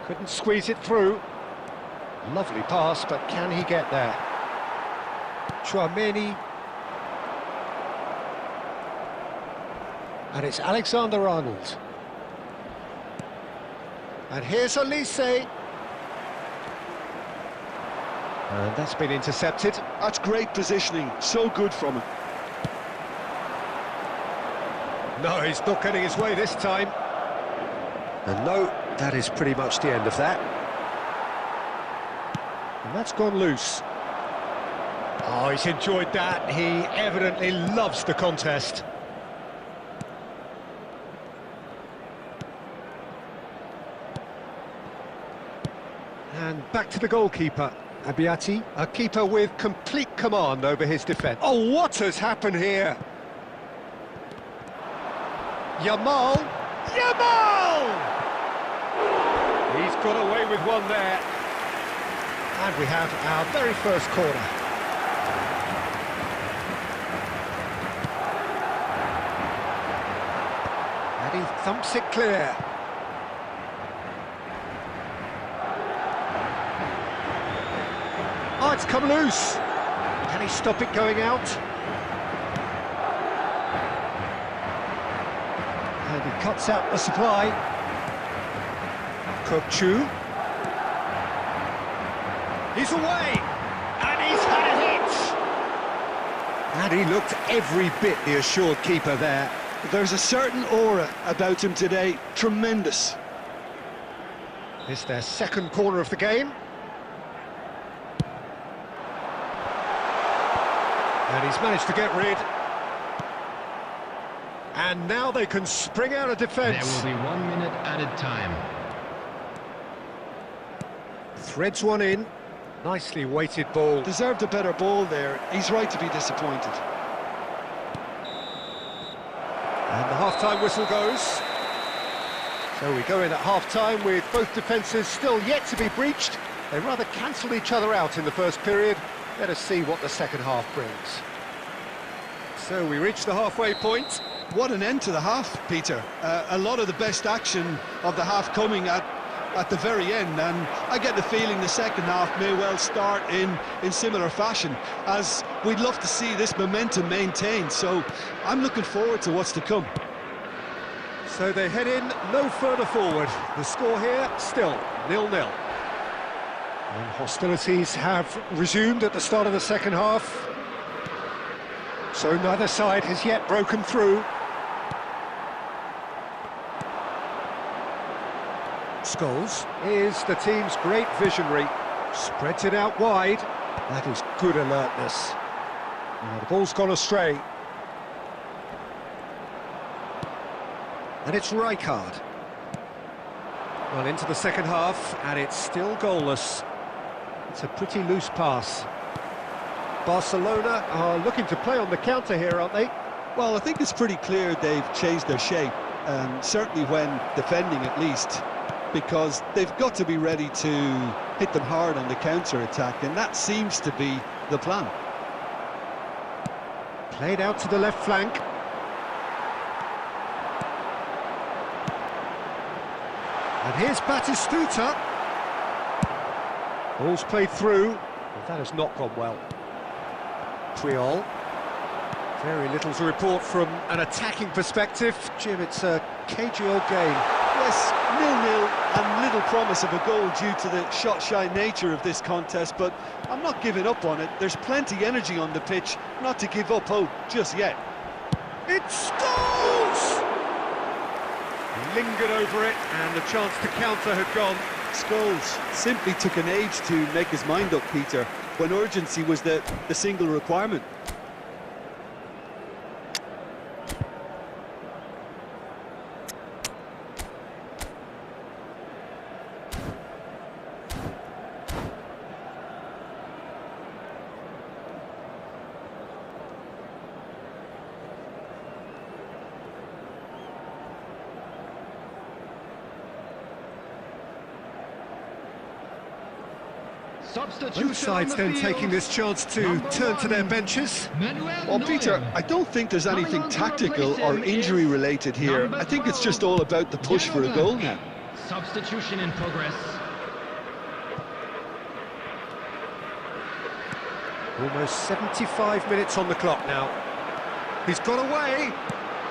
Couldn't squeeze it through. Lovely pass, but can he get there? Chouameni. And it's Alexander-Arnold. And here's Olise. And that's been intercepted. That's great positioning, so good from him. No, he's not getting his way this time. And no, that is pretty much the end of that. And that's gone loose. Oh, he's enjoyed that. He evidently loves the contest. And back to the goalkeeper, Abiati, a keeper with complete command over his defence. Oh, what has happened here? Yamal! He's got away with one there. And we have our very first corner. And he thumps it clear. Oh, it's come loose. Can he stop it going out? And he cuts out the supply. Kokchu. He's away! And he's had a hit! And he looked every bit the assured keeper there. There's a certain aura about him today. Tremendous. It's their second corner of the game. And he's managed to get rid. And now they can spring out of defence. There will be 1 minute added time. Threads one in. Nicely weighted ball. Deserved a better ball there. He's right to be disappointed. And the half-time whistle goes. So we go in at half-time with both defences still yet to be breached. They rather cancelled each other out in the first period. Let us see what the second half brings. So we reach the halfway point. What an end to the half, Peter. A lot of the best action of the half coming at the very end, and I get the feeling the second half may well start in similar fashion, as we'd love to see this momentum maintained, so I'm looking forward to what's to come. So they head in no further forward. The score here, still 0-0. And hostilities have resumed at the start of the second half. So neither side has yet broken through. Scholes is the team's great visionary. Spreads it out wide. That is good alertness. Now the ball's gone astray. And it's Rijkaard. Well, into the second half, and it's still goalless. It's a pretty loose pass. Barcelona are looking to play on the counter here, aren't they? Well, I think it's pretty clear they've changed their shape, certainly when defending at least, because they've got to be ready to hit them hard on the counter-attack, and that seems to be the plan. Played out to the left flank. And here's Batistuta. Ball's played through, but that has not gone well. Triol. Very little to report from an attacking perspective. Jim, it's a cagey old game. Yes, 0-0 and little promise of a goal due to the shot-shy nature of this contest, but I'm not giving up on it. There's plenty energy on the pitch, not to give up hope just yet. It's Scholes! He lingered over it, and the chance to counter had gone. Scholes simply took an age to make his mind up, Peter, when urgency was the single requirement. Both sides then taking this chance to turn to their benches. Well, Peter, I don't think there's anything tactical or injury-related here. I think it's just all about the push for a goal now. Substitution in progress. Almost 75 minutes on the clock now. He's got away,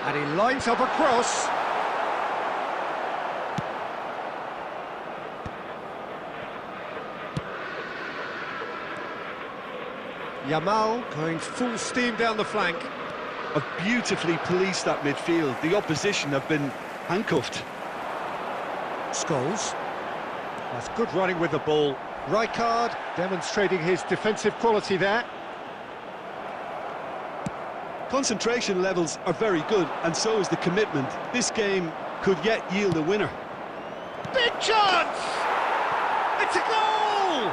and he lines up a cross. Yamal going full steam down the flank. Have beautifully policed that midfield. The opposition have been handcuffed. Scholes. That's good running with the ball. Rijkaard demonstrating his defensive quality there. Concentration levels are very good, and so is the commitment. This game could yet yield a winner. Big chance! It's a goal!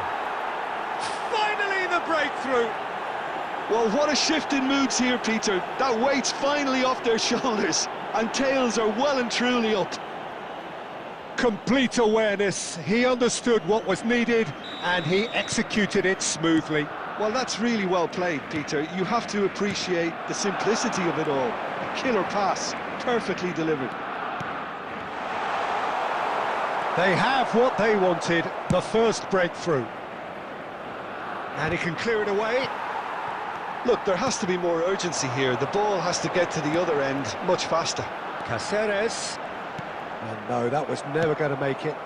Finally the breakthrough! Well, what a shift in moods here, Peter. That weight's finally off their shoulders, and tails are well and truly up. Complete awareness. He understood what was needed, and he executed it smoothly. Well, that's really well played, Peter. You have to appreciate the simplicity of it all. A killer pass, perfectly delivered. They have what they wanted, the first breakthrough. And he can clear it away. Look, there has to be more urgency here. The ball has to get to the other end much faster. Cáceres. And no, that was never going to make it.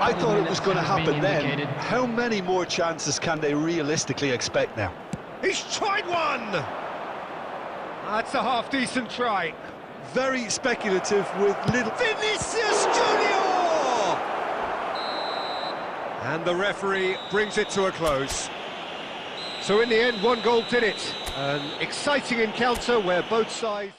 I thought it was going to happen then. How many more chances can they realistically expect now? He's tried one! That's a half-decent try. Very speculative with little... Vinicius Junior! And the referee brings it to a close. So in the end, one goal did it. An exciting encounter where both sides...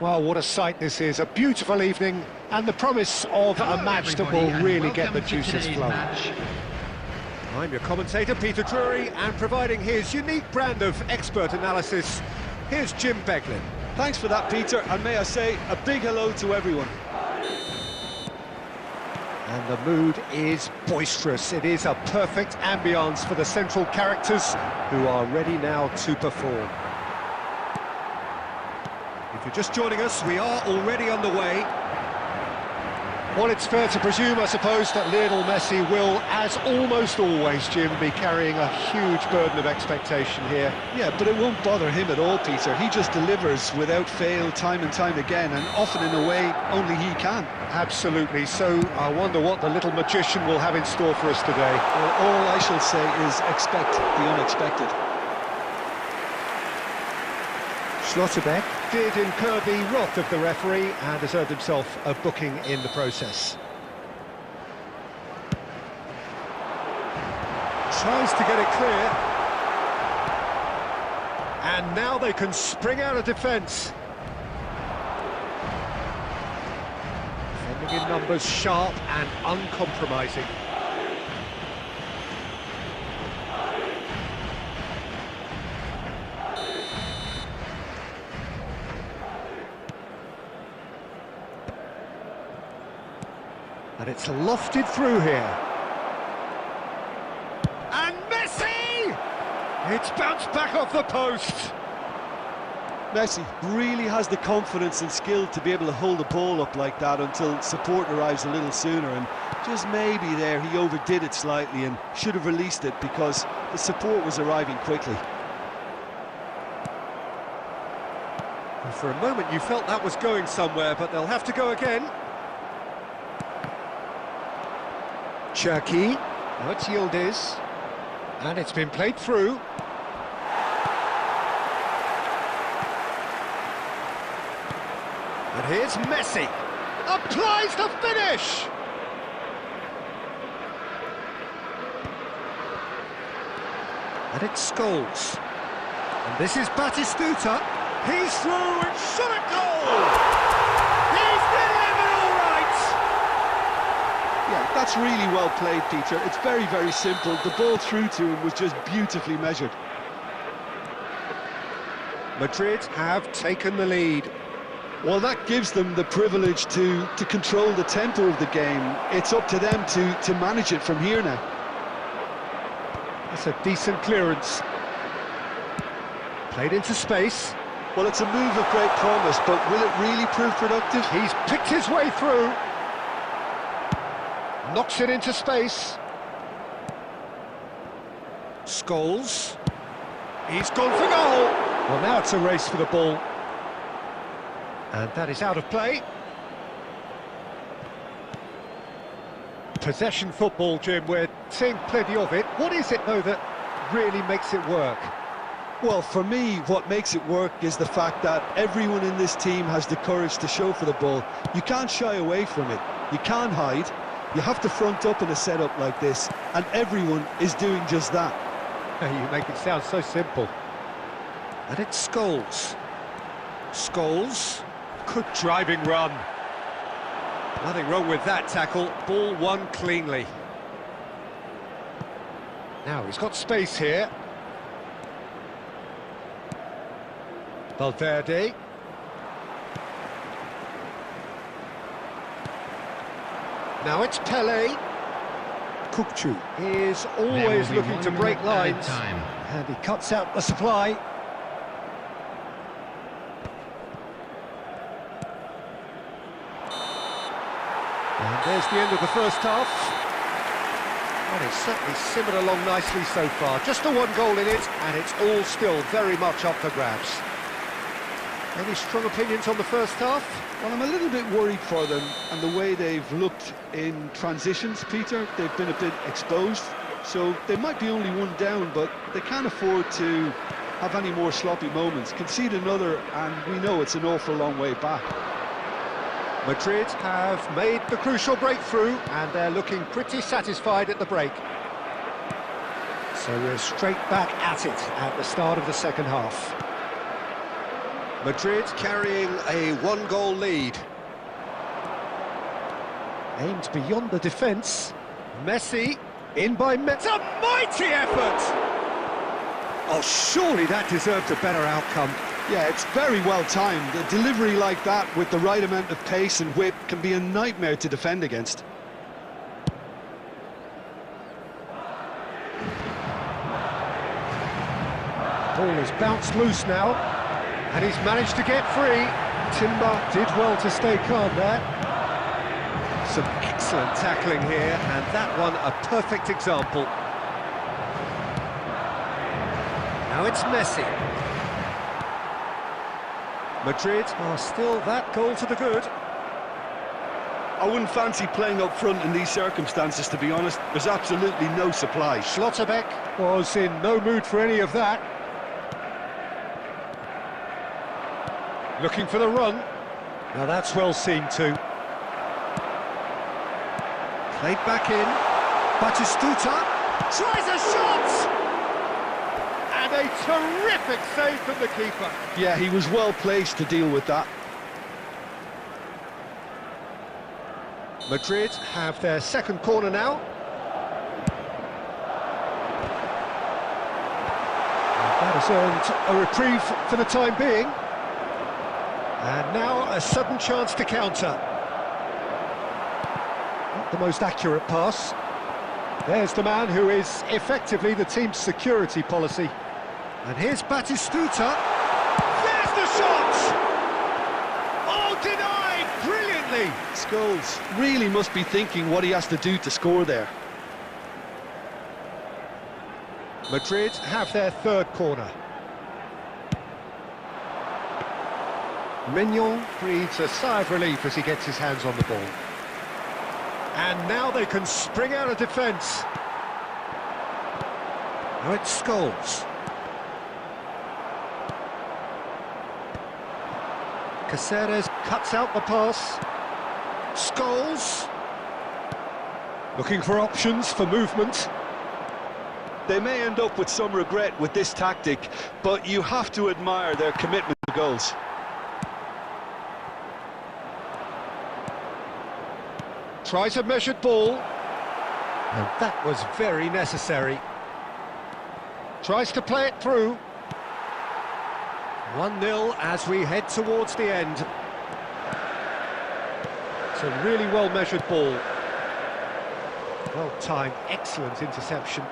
Well, what a sight this is, a beautiful evening, and the promise of a match that will really get the juices flowing. I'm your commentator, Peter Drury, and providing his unique brand of expert analysis, here's Jim Beglin. Thanks for that, Peter, and may I say a big hello to everyone. And the mood is boisterous. It is a perfect ambience for the central characters who are ready now to perform. If you're just joining us, we are already underway. Well, it's fair to presume, I suppose, that Lionel Messi will, as almost always, Jim, be carrying a huge burden of expectation here. Yeah, but it won't bother him at all, Peter. He just delivers without fail time and time again, and often in a way only he can. Absolutely. So I wonder what the little magician will have in store for us today. Well, all I shall say is expect the unexpected. Schlotterbeck did incur the wrath of the referee and has earned himself a booking in the process. Tries to get it clear. And now they can spring out of defence. Defending in numbers, sharp and uncompromising. And it's lofted through here. And Messi! It's bounced back off the post. Messi really has the confidence and skill to be able to hold the ball up like that until support arrives a little sooner, and just maybe there he overdid it slightly and should have released it because the support was arriving quickly. And for a moment you felt that was going somewhere, but they'll have to go again. Cherki, now it's Yildiz, and it's been played through. And here's Messi, applies the finish! And it's Scholes, and this is Batistuta, he's through and shot at goal! Yeah, that's really well played, Peter. It's very, very simple. The ball through to him was just beautifully measured. Madrid have taken the lead. Well, that gives them the privilege to control the tempo of the game. It's up to them to manage it from here now. That's a decent clearance. Played into space. Well, it's a move of great promise, but will it really prove productive? He's picked his way through. Knocks it into space. Scholes. He's gone for goal. Well, now it's a race for the ball. And that is out of play. Possession football, Jim, we're seeing plenty of it. What is it, though, that really makes it work? Well, for me, what makes it work is the fact that everyone in this team has the courage to show for the ball. You can't shy away from it. You can't hide. You have to front up in a setup like this, and everyone is doing just that. You make it sound so simple. And it's Scholes. Scholes. Good driving run. Nothing wrong with that tackle. Ball won cleanly. Now he's got space here. Valverde. Now it's Pele. Kukçu is always looking to break lines, and he cuts out the supply. And there's the end of the first half. Well, it's certainly simmered along nicely so far. Just the one goal in it, and it's all still very much up for grabs. Any strong opinions on the first half? Well, I'm a little bit worried for them and the way they've looked in transitions, Peter. They've been a bit exposed, so they might be only one down, but they can't afford to have any more sloppy moments. Concede another, and we know it's an awful long way back. Madrid have made the crucial breakthrough, and they're looking pretty satisfied at the break. So we're straight back at it at the start of the second half. Madrid carrying a one-goal lead. Aimed beyond the defence. Messi, in by Messi. A mighty effort! Oh, surely that deserved a better outcome. Yeah, it's very well timed. A delivery like that with the right amount of pace and whip can be a nightmare to defend against. Ball has bounced loose now, and he's managed to get free. Timber did well to stay calm there. Some excellent tackling here, and that one a perfect example. Now it's Messi. Madrid are still that goal to the good. I wouldn't fancy playing up front in these circumstances, to be honest. There's absolutely no supply. Schlotterbeck was in no mood for any of that. Looking for the run. Now that's well seen too. Played back in. Batistuta tries a shot! And a terrific save from the keeper. Yeah, he was well placed to deal with that. Madrid have their second corner now. And that has earned a reprieve for the time being. And now a sudden chance to counter. Not the most accurate pass. There's the man who is effectively the team's security policy. And here's Batistuta. There's the shot! Oh, denied brilliantly! Scholes really must be thinking what he has to do to score there. Madrid have their third corner. Mignon breathes a sigh of relief as he gets his hands on the ball. And now they can spring out of defence. Now it's Scholes. Caceres cuts out the pass. Scholes. Looking for options for movement. They may end up with some regret with this tactic, but you have to admire their commitment to goals. Tries a measured ball. And that was very necessary. Tries to play it through. 1-0 as we head towards the end. It's a really well-measured ball. Well-timed, excellent interception.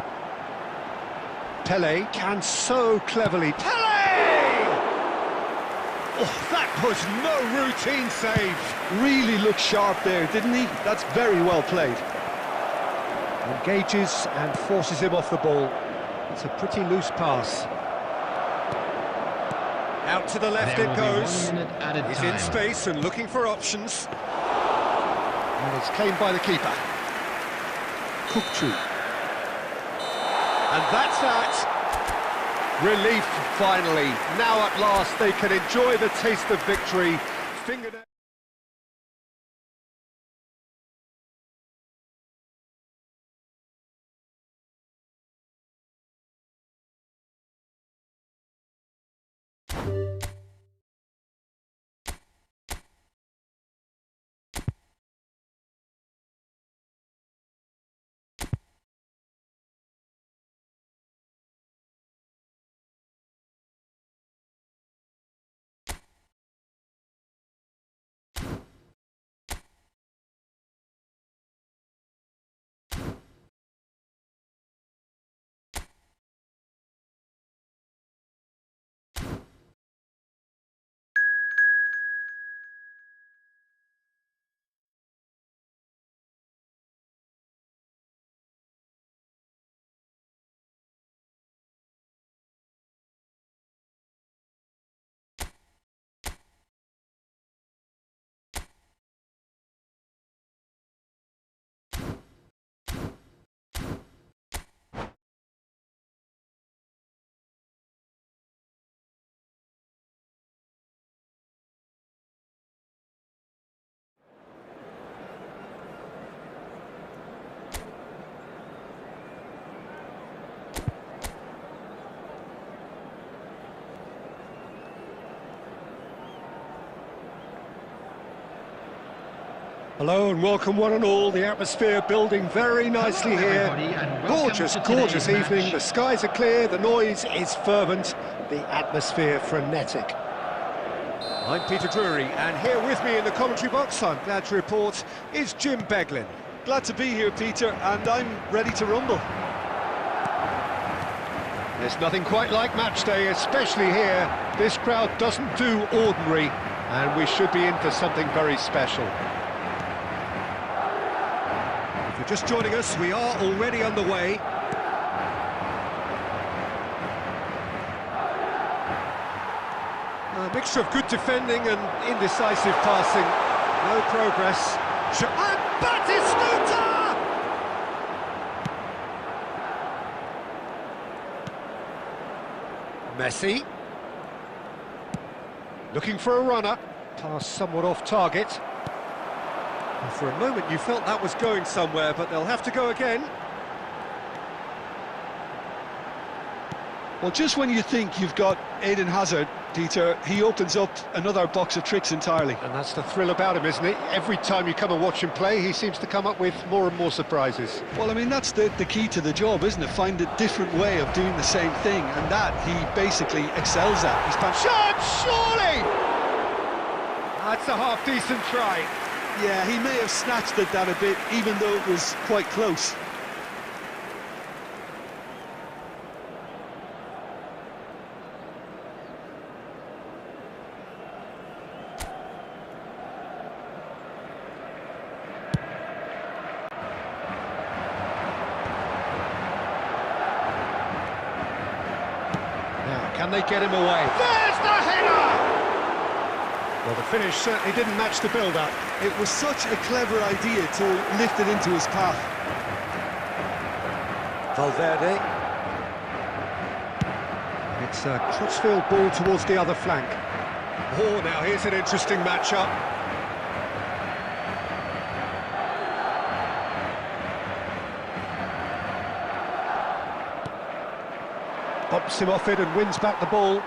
Pelé can so cleverly... Pelé! Oh, that was no routine save. Really looked sharp there, didn't he? That's very well played. Engages and forces him off the ball. It's a pretty loose pass. Out to the left it goes. He's in space and looking for options. And it's claimed by the keeper. Kukçu. And that's that. Relief, finally. Now at last they can enjoy the taste of victory. Fingernail Hello and welcome one and all. The atmosphere building very nicely here. Gorgeous, gorgeous evening. The skies are clear, the noise is fervent, the atmosphere frenetic. I'm Peter Drury, and here with me in the commentary box, I'm glad to report, is Jim Beglin. Glad to be here, Peter, and I'm ready to rumble. There's nothing quite like match day, especially here. This crowd doesn't do ordinary, and we should be in for something very special. If you're just joining us, we are already underway. A mixture of good defending and indecisive passing. No progress. And Batistuta! Messi. Looking for a runner. Pass somewhat off target. And for a moment you felt that was going somewhere, but they'll have to go again. Well, just when you think you've got Eden Hazard, Peter, he opens up another box of tricks entirely. And that's the thrill about him, isn't it? Every time you come and watch him play, he seems to come up with more and more surprises. Well, I mean, that's the key to the job, isn't it? Find a different way of doing the same thing, and that he basically excels at. He's shot, surely! That's a half-decent try. Yeah, he may have snatched at that a bit, even though it was quite close. Can they get him away? There's the header! Well, the finish certainly didn't match the build-up. It was such a clever idea to lift it into his path. Valverde. It's a crossfield ball towards the other flank. Oh, now here's an interesting matchup. Bumps him off it and wins back the ball.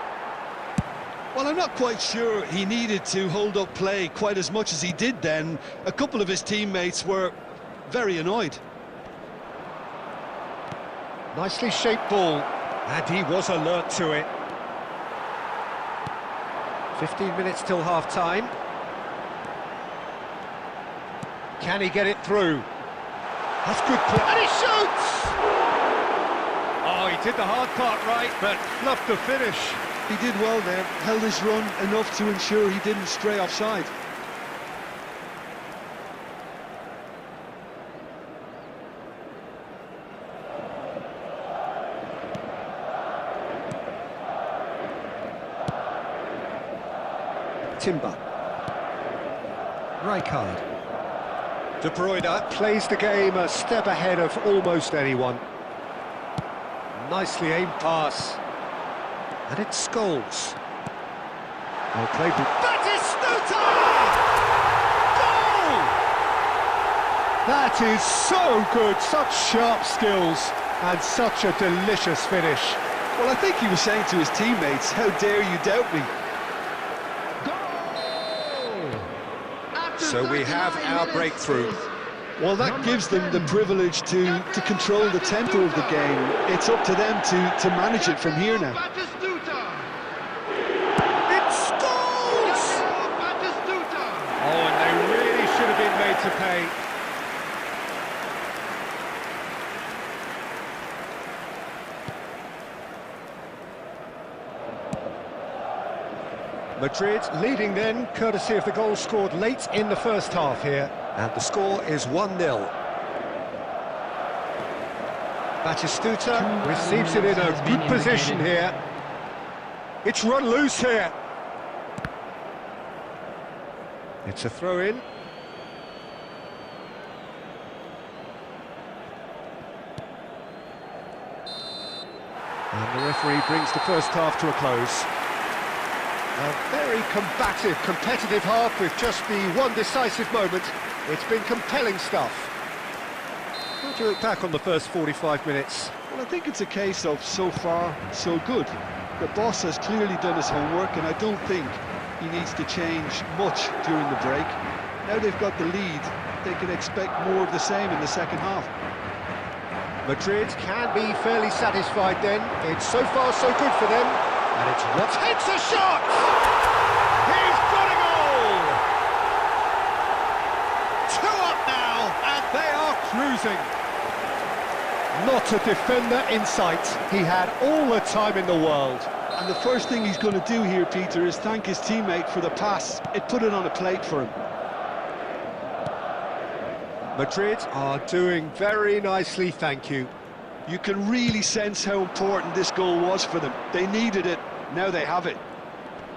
Well, I'm not quite sure he needed to hold up play quite as much as he did then. A couple of his teammates were very annoyed. Nicely shaped ball, and he was alert to it. 15 minutes till half-time. Can he get it through? That's good play. And he shoots! Oh, he did the hard part right, but fluffed the finish. He did well there, held his run enough to ensure he didn't stray offside. Timber. Rijkaard. De Bruyne plays the game a step ahead of almost anyone. Nicely aimed pass. And it's Scholes. Well played. Batistuta! Goal! That is so good. Such sharp skills and such a delicious finish. Well, I think he was saying to his teammates, how dare you doubt me? So we have our breakthrough. Well, that gives them the privilege to control the tempo of the game. It's up to them to manage it from here now. It's Scholes! Oh, and they really should have been made to pay. Madrid leading then, courtesy of the goal scored late in the first half here. And the score is 1-0. Batistuta receives it in a good position here. It's run loose here. It's a throw-in. And the referee brings the first half to a close. A very combative, competitive half with just the one decisive moment. It's been compelling stuff. How do you look back on the first 45 minutes? Well, I think it's a case of so far, so good. The boss has clearly done his homework, and I don't think he needs to change much during the break. Now they've got the lead, they can expect more of the same in the second half. Madrid can be fairly satisfied then. It's so far so good for them. And it's what hits a shot! He's got a goal! 2 up now, and they are cruising. Not a defender in sight. He had all the time in the world. And the first thing he's going to do here, Peter, is thank his teammate for the pass. It put it on a plate for him. Madrid are doing very nicely, thank you. You can really sense how important this goal was for them. They needed it, now they have it.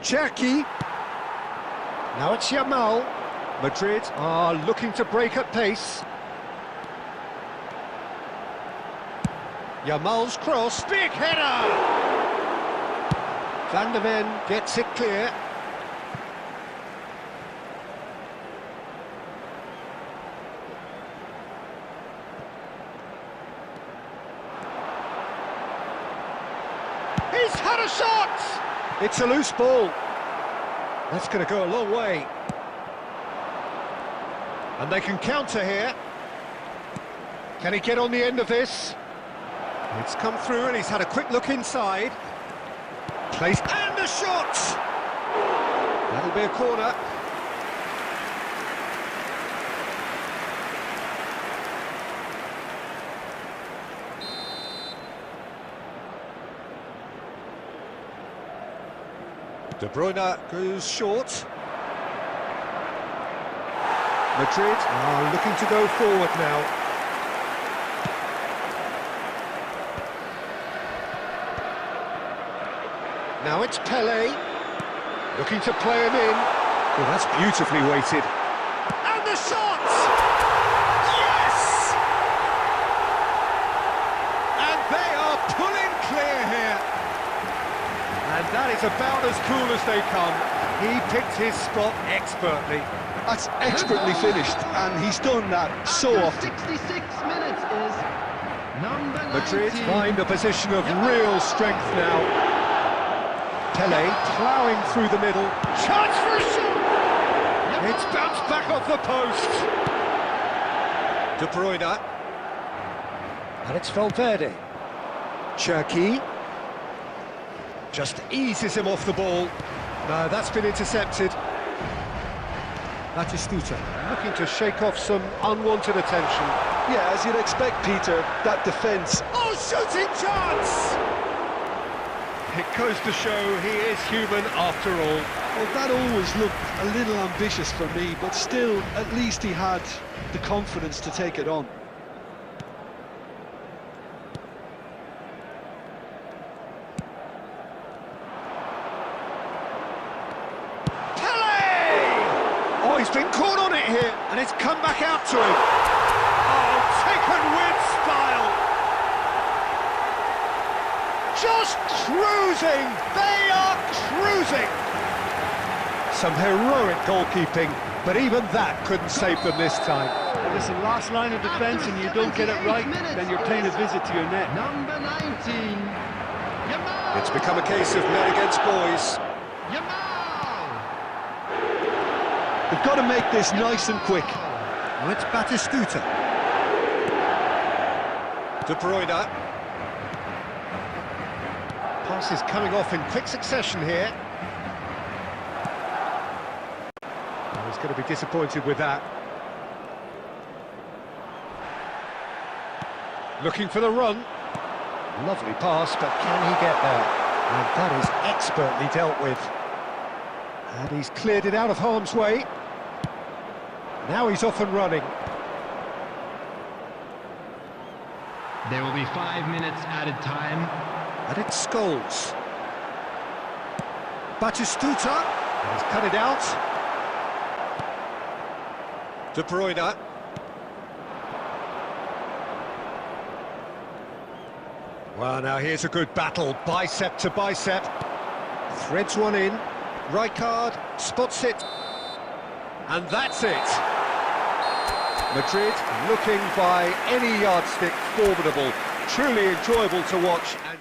Cherki. Now it's Yamal. Madrid are looking to break at pace. Yamal's cross, big header! Van der Ven gets it clear. He's had a shot! It's a loose ball. That's going to go a long way. And they can counter here. Can he get on the end of this? It's come through and he's had a quick look inside. Placed and a shot! That'll be a corner. De Bruyne goes short. Madrid are looking to go forward now. Now it's Pelé, looking to play him in. Well, that's beautifully weighted. And the shot! Yes! And they are pulling clear here. And that is about as cool as they come. He picked his spot expertly. That's expertly finished, and he's done that so often. 66 minutes is number 19. Madrid find a position of real strength now. Pelé ploughing through the middle. Chance for a shot! It's bounced back off the post. De Bruyne. And it's Valverde. Cherki. Just eases him off the ball. No, that's been intercepted. Batistuta looking to shake off some unwanted attention. Yeah, as you'd expect, Peter, that defence. Oh, shooting chance! It goes to show he is human after all. Well, that always looked a little ambitious for me, but still, at least he had the confidence to take it on. Pelé! Oh, he's been caught on it here, and it's come back out to him. Oh, taken with style. Just cruising! They are cruising! Some heroic goalkeeping, but even that couldn't save them this time. Listen, last line of defence and you don't get it right, then you're paying a visit to your net. Number 19. Yamal! It's become a case of men against boys. Yamal! They've got to make this nice and quick. Well, it's Batistuta. De Bruyne. Passes coming off in quick succession here. Oh, he's going to be disappointed with that. Looking for the run. Lovely pass, but can he get there? And that is expertly dealt with. And he's cleared it out of harm's way. Now he's off and running. There will be 5 minutes added time. And it's Scholes. Batistuta. And he's cut it out. De Bruyne. Well, now here's a good battle, bicep to bicep. Threads one in. Rijkaard spots it. And that's it. Madrid looking by any yardstick formidable. Truly enjoyable to watch. And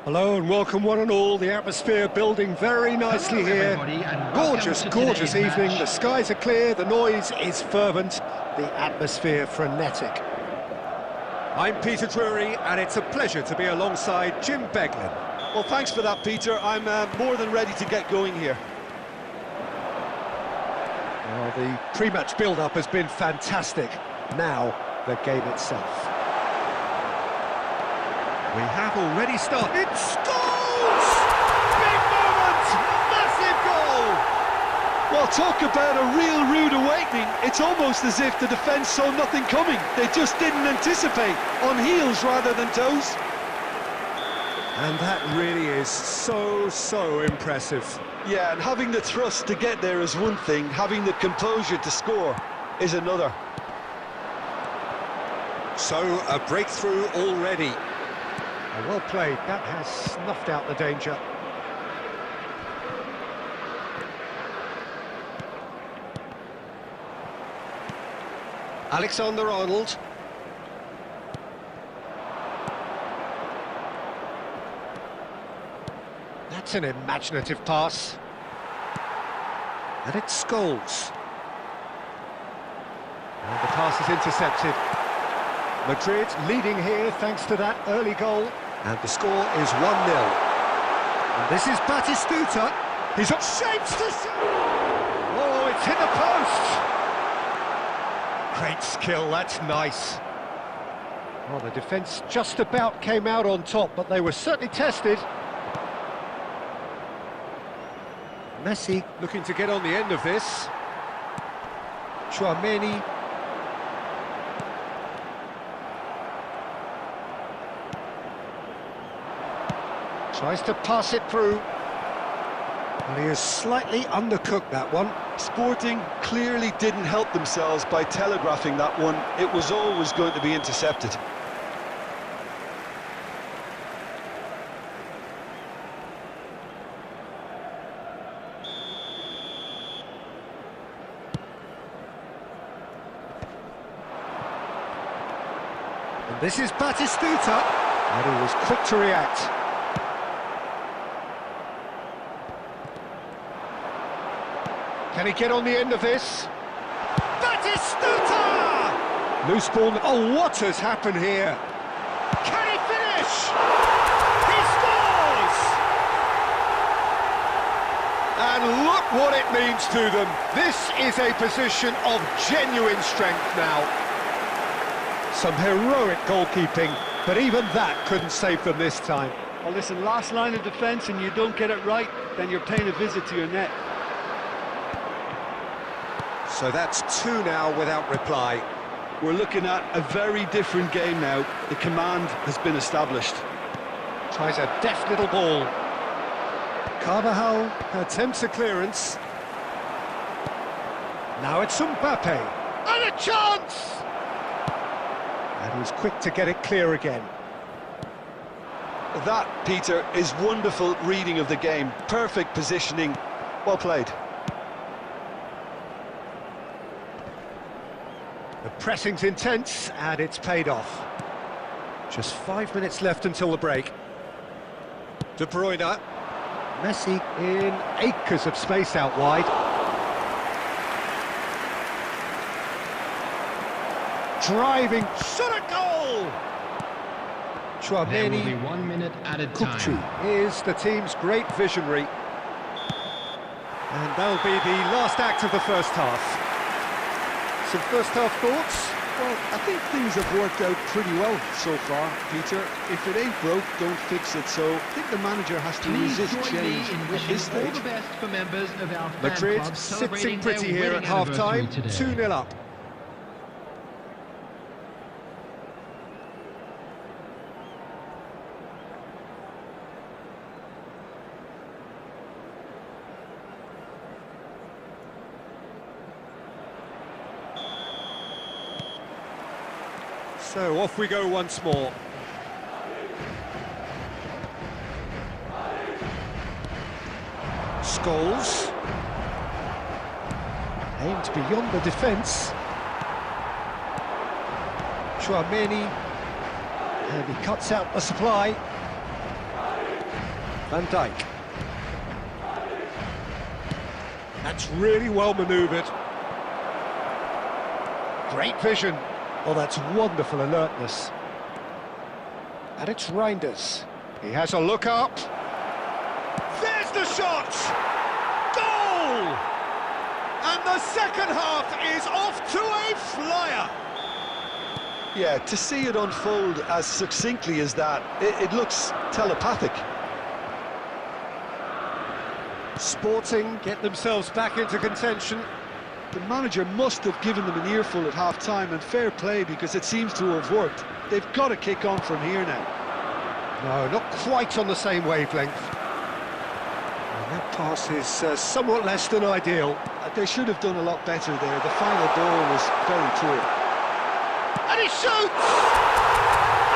Hello and welcome one and all. The atmosphere building very nicely here. Gorgeous, gorgeous evening. The skies are clear, the noise is fervent, the atmosphere frenetic. I'm Peter Drury and it's a pleasure to be alongside Jim Beglin. Well, thanks for that, Peter. I'm more than ready to get going here. Well, the pre-match build-up has been fantastic. Now, the game itself. We have already started. It scores! Big moment! Massive goal! Well, talk about a real rude awakening. It's almost as if the defence saw nothing coming. They just didn't anticipate, on heels rather than toes. And that really is so impressive. Yeah, and having the thrust to get there is one thing, having the composure to score is another. So, a breakthrough already. Well played, that has snuffed out the danger. Alexander-Arnold. That's an imaginative pass. And it's Scholes. And the pass is intercepted. Madrid leading here thanks to that early goal. And the score is 1-0. And this is Batistuta. He's up shapes to shoot. Oh, it's hit the post. Great skill, that's nice. Well, the defence just about came out on top, but they were certainly tested. Messi looking to get on the end of this. Tchouaméni. Tries to pass it through. And he has slightly undercooked that one. Sporting clearly didn't help themselves by telegraphing that one. It was always going to be intercepted. And this is Batistuta. And he was quick to react. Can he get on the end of this? Batistuta! Loose ball. Oh, what has happened here? Can he finish? He scores! And look what it means to them. This is a position of genuine strength now. Some heroic goalkeeping, but even that couldn't save them this time. Well, listen, last line of defence and you don't get it right, then you're paying a visit to your net. So that's 2 now without reply. We're looking at a very different game now. The command has been established. Tries a deft little ball. Carvajal attempts a clearance. Now it's Mbappe. And a chance! And he's quick to get it clear again. That, Peter, is wonderful reading of the game. Perfect positioning. Well played. The pressing's intense, and it's paid off. Just 5 minutes left until the break. De Bruyne. Messi in acres of space out wide. Driving, shot a goal! There will be Tchouaméni 1 minute added time. is the team's great visionary. And that'll be the last act of the first half. Some first-half thoughts? Well, I think things have worked out pretty well so far, Peter. If it ain't broke, don't fix it. So I think the manager has to Please resist join me change in at wishing this all stage. the best for members of our fan Madrid club sitting celebrating pretty their here at wedding half-time, anniversary today. 2-0 up. So off we go once more. Scholes. Aimed beyond the defence. Tchouaméni. And he cuts out the supply. Van Dijk. That's really well manoeuvred. Great vision. Oh, that's wonderful alertness. And it's Reinders. He has a look up. There's the shot! Goal! And the second half is off to a flyer. Yeah, to see it unfold as succinctly as that, it looks telepathic. Sporting get themselves back into contention. The manager must have given them an earful at half-time, and fair play, because it seems to have worked. They've got to kick on from here now. No, not quite on the same wavelength. And that pass is somewhat less than ideal. They should have done a lot better there. The final ball was very poor. And he shoots!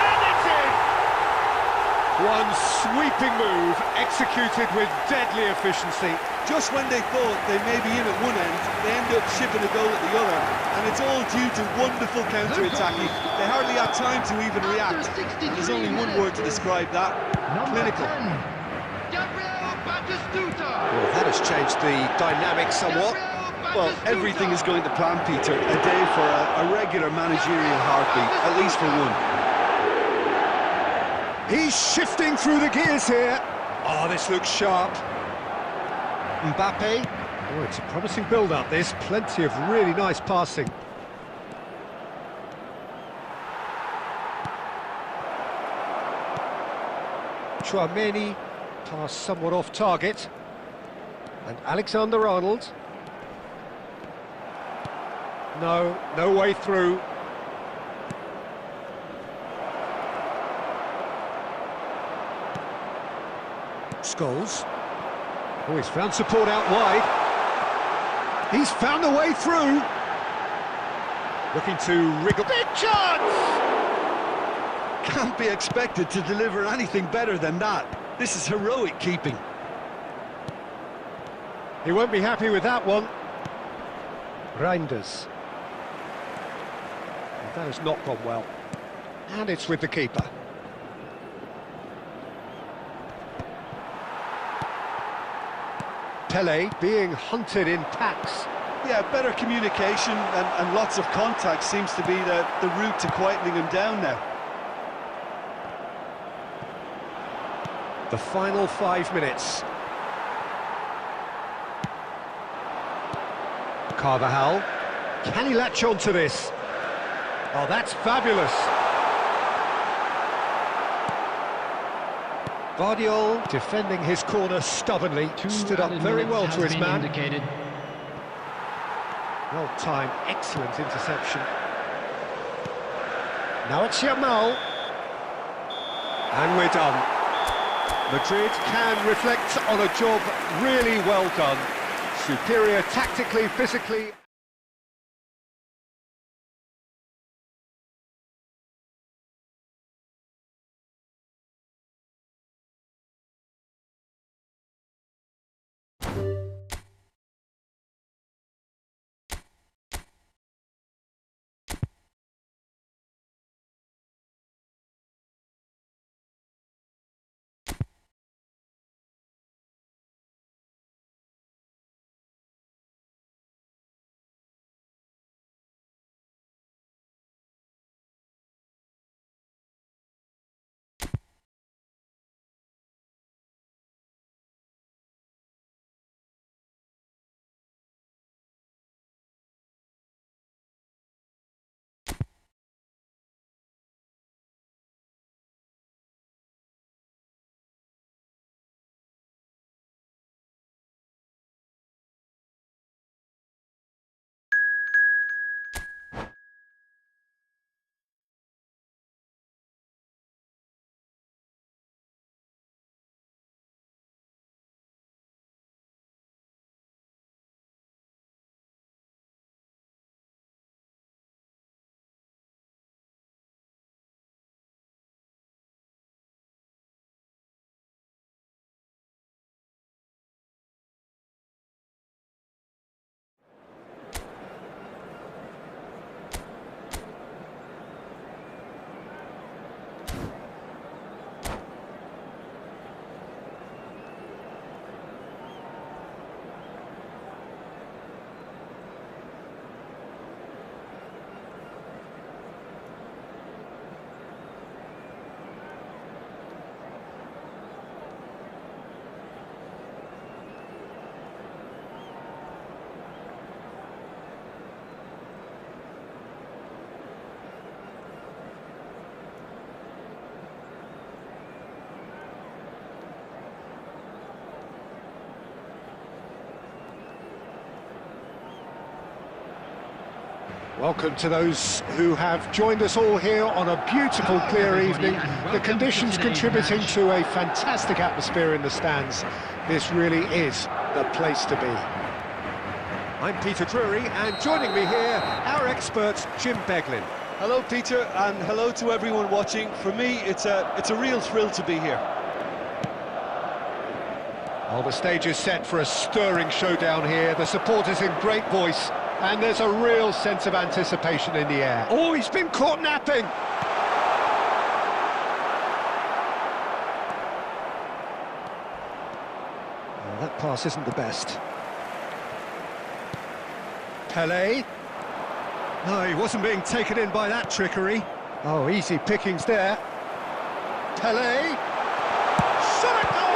And it's in! One sweeping move, executed with deadly efficiency. Just when they thought they may be in at one end, they end up shipping a goal at the other. And it's all due to wonderful counter-attacking. They hardly had time to even react. There's only one word to describe that: clinical. Well, that has changed the dynamic somewhat. Well, everything is going to plan, Peter. A day for a regular managerial heartbeat, at least for one. He's shifting through the gears here. Oh, this looks sharp. Mbappe. Oh, it's a promising build-up, this. Plenty of really nice passing. Chouameni, pass somewhat off target. And Alexander-Arnold. No way through. Scholes. Oh, he's found support out wide. He's found a way through. Looking to wriggle. Big chance! Can't be expected to deliver anything better than that. This is heroic keeping. He won't be happy with that one. Reinders. That has not gone well. And it's with the keeper. Pele being hunted in packs. Yeah, better communication and lots of contact seems to be the route to quietening him down now. The final 5 minutes. Carvajal. Can he latch on to this? Oh, that's fabulous. Guardiola defending his corner stubbornly. Stood up very well to his man. Indicated. Well timed, excellent interception. Now it's Yamal. And we're done. Madrid can reflect on a job really well done. Superior tactically, physically. Welcome to those who have joined us all here on a beautiful, clear evening. The conditions contributing to a fantastic atmosphere in the stands. This really is the place to be. I'm Peter Drury, and joining me here, our expert, Jim Beglin. Hello, Peter, and hello to everyone watching. For me, it's a real thrill to be here. Well, the stage is set for a stirring showdown here. The supporters in great voice, and there's a real sense of anticipation in the air. Oh, he's been caught napping! Well, that pass isn't the best. Pele. No, he wasn't being taken in by that trickery. Oh, easy pickings there. Pele. Shot at goal!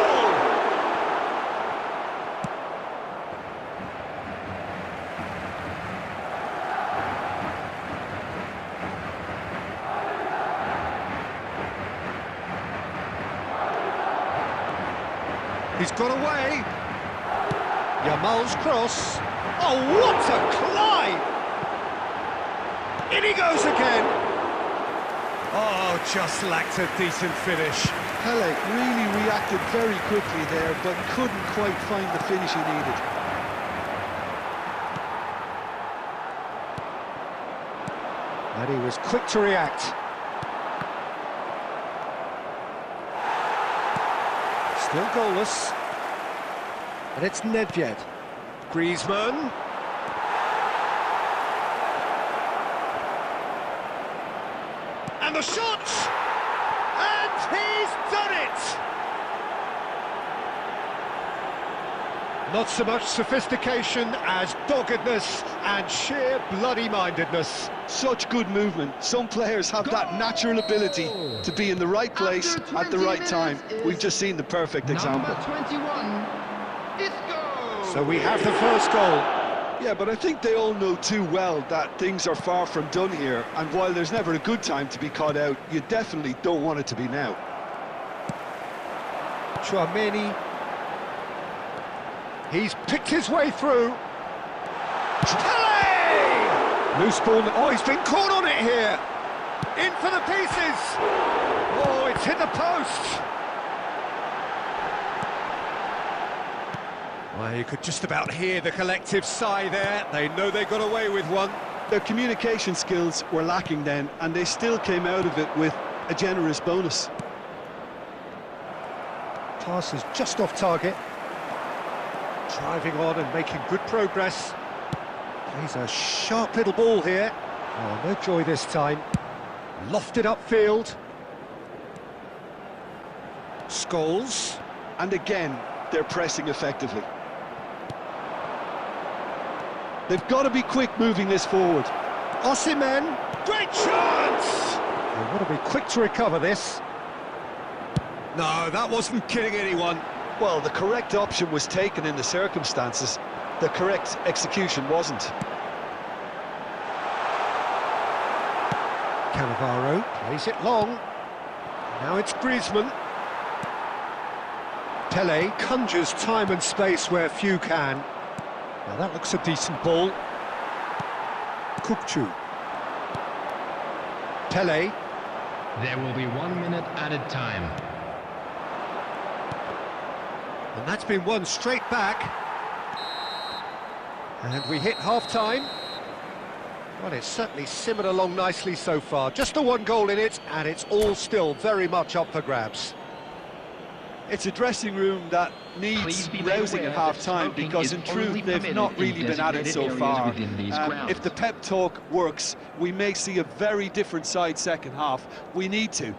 He's got away. Yamal's cross. Oh, what a climb! In he goes again. Oh, just lacked a decent finish. Pele really reacted very quickly there, but couldn't quite find the finish he needed. And he was quick to react. Still goalless. And it's Nedved. Griezmann. And the shot! And he's done it! Not so much sophistication as doggedness and sheer bloody-mindedness. Such good movement. Some players have that natural ability to be in the right place at the right time. We've just seen the perfect example. Number 21, Isco! So we have the first goal. Yeah, but I think they all know too well that things are far from done here, and while there's never a good time to be caught out, you definitely don't want it to be now. Chouameni. He's picked his way through. Pele! Loose ball. Oh, he's been caught on it here. In for the pieces. Oh, it's hit the post. Well, you could just about hear the collective sigh there. They know they got away with one. Their communication skills were lacking then, and they still came out of it with a generous bonus. Pass is just off target. Driving on and making good progress. Plays a sharp little ball here. Oh, no joy this time. Lofted upfield. Scholes. And again, they're pressing effectively. They've got to be quick moving this forward. Osimhen, great chance! They want to be quick to recover this. No, that wasn't kidding anyone. Well, the correct option was taken in the circumstances. The correct execution wasn't. Cannavaro plays it long. Now it's Griezmann. Pele conjures time and space where few can. Now that looks a decent ball. Kukçu. Pele. There will be 1 minute added time. And that's been won straight back. And we hit half-time. Well, it's certainly simmered along nicely so far. Just the one goal in it, and it's all still very much up for grabs. It's a dressing room that needs rousing at half-time, because in truth they've not really been at it so far. If the pep talk works, we may see a very different side second half. We need to.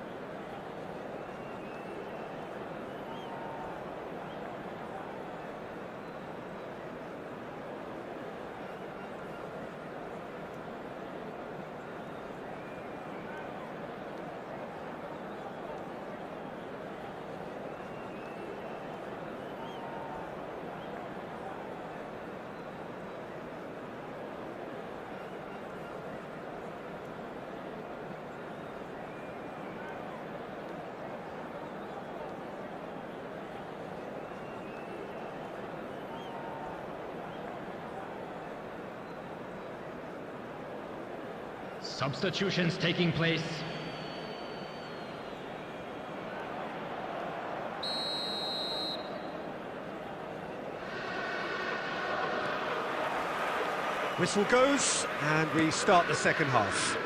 Substitutions taking place. Whistle goes, and we start the second half.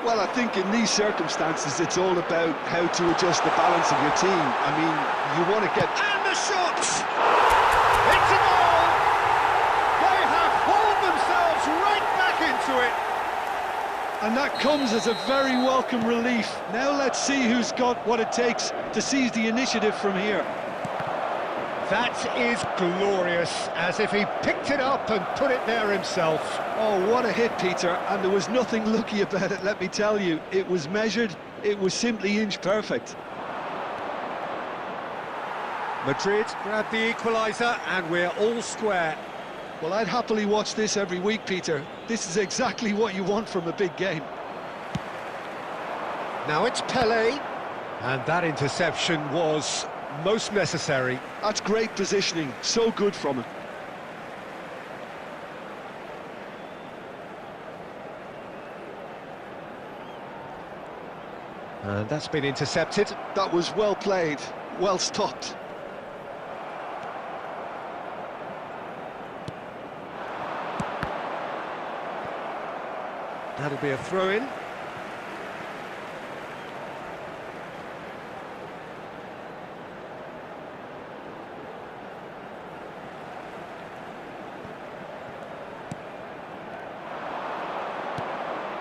Well, I think in these circumstances, it's all about how to adjust the balance of your team. I mean, you want to get... And the shot! It's a goal! They have hauled themselves right back into it! And that comes as a very welcome relief. Now let's see who's got what it takes to seize the initiative from here. That is glorious, as if he picked it up and put it there himself. Oh, what a hit, Peter, and there was nothing lucky about it, let me tell you. It was measured, it was simply inch perfect. Madrid grabbed the equaliser, and we're all square. Well, I'd happily watch this every week, Peter. This is exactly what you want from a big game. Now it's Pelé, and that interception was most necessary. That's great positioning, so good from him. And that's been intercepted. That was well played, well stopped. That'll be a throw-in.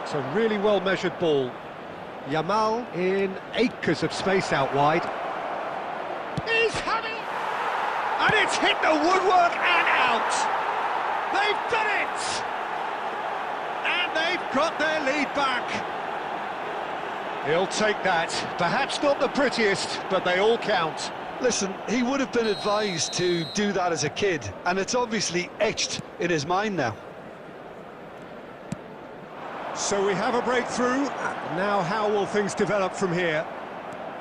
It's a really well-measured ball. Yamal in acres of space out wide. He's having... And it's hit the woodwork and out! They've done it! And they've got their lead back. He'll take that. Perhaps not the prettiest, but they all count. Listen, he would have been advised to do that as a kid, and it's obviously etched in his mind now. So we have a breakthrough. Now how will things develop from here?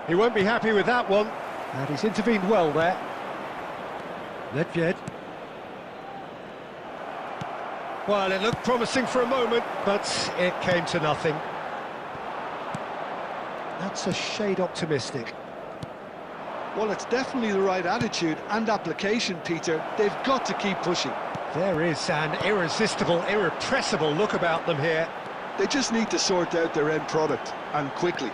He won't be happy with that one. And he's intervened well there. Nedved. Well, it looked promising for a moment, but it came to nothing. That's a shade optimistic. Well, it's definitely the right attitude and application, Peter. They've got to keep pushing. There is an irresistible, irrepressible look about them here. They just need to sort out their end product, and quickly.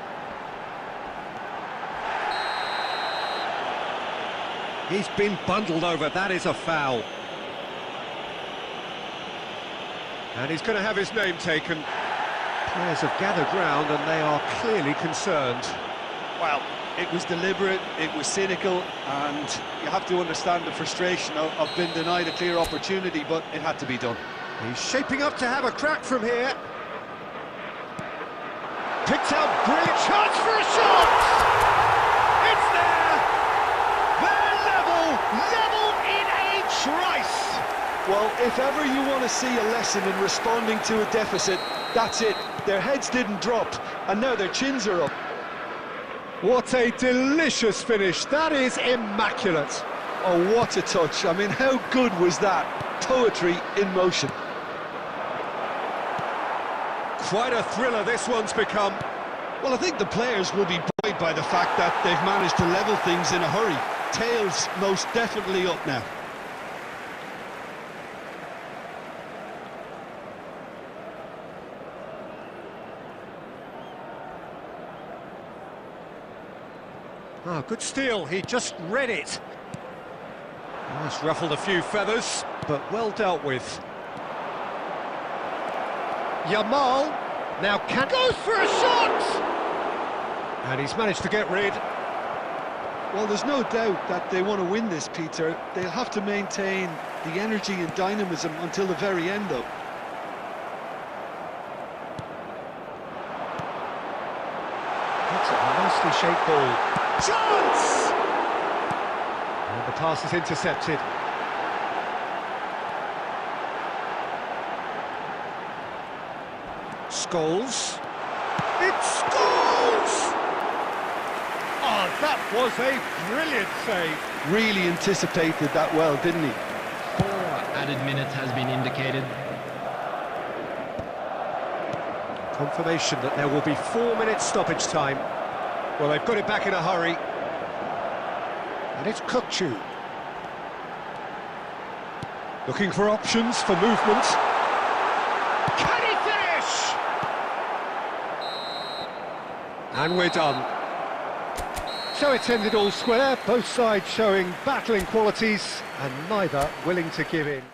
He's been bundled over, that is a foul. And he's going to have his name taken. Players have gathered round and they are clearly concerned. Well, it was deliberate, it was cynical, and you have to understand the frustration of being denied a clear opportunity, but it had to be done. He's shaping up to have a crack from here. Picked out, brilliant chance for a shot! It's there! They're level in a trice! Well, if ever you want to see a lesson in responding to a deficit, that's it. Their heads didn't drop, and now their chins are up. What a delicious finish, that is immaculate. Oh, what a touch. I mean, how good was that? Poetry in motion. Quite a thriller this one's become. Well, I think the players will be buoyed by the fact that they've managed to level things in a hurry. Tails most definitely up now. Oh, good steal, he just read it. Almost ruffled a few feathers, but well dealt with. Yamal now goes for a shot! And he's managed to get rid. Well, there's no doubt that they want to win this, Peter. They'll have to maintain the energy and dynamism until the very end, though. That's a nicely shaped ball. Chance! And the pass is intercepted. Scholes. It's Scholes! Oh, that was a brilliant save. Really anticipated that well, didn't he? 4 added minutes has been indicated. Confirmation that there will be 4 minutes stoppage time. Well, they've got it back in a hurry. And it's Kukçu. Looking for options for movement. Can he finish? And we're done. So it's ended all square, both sides showing battling qualities and neither willing to give in.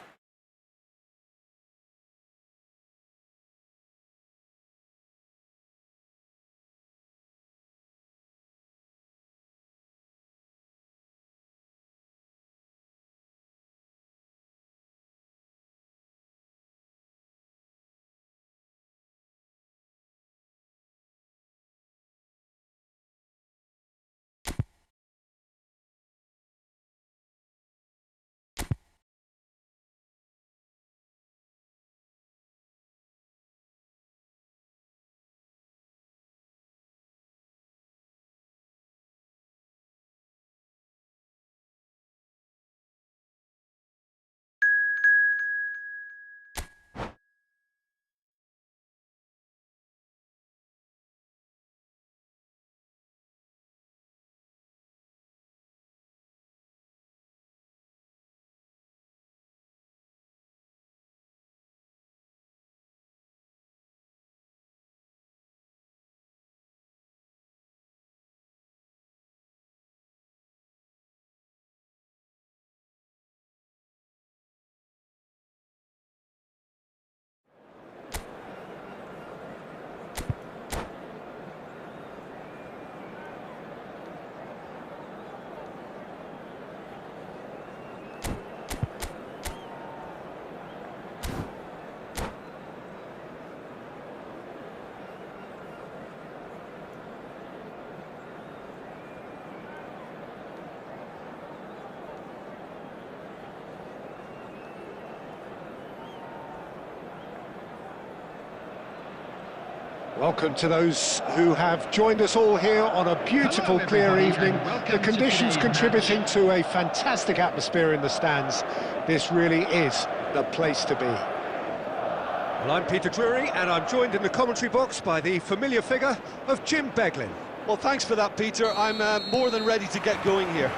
Welcome to those who have joined us all here on a beautiful, clear evening. The conditions contributing to a fantastic atmosphere in the stands. This really is the place to be. Well, I'm Peter Drury, and I'm joined in the commentary box by the familiar figure of Jim Beglin. Well, thanks for that, Peter. I'm more than ready to get going here.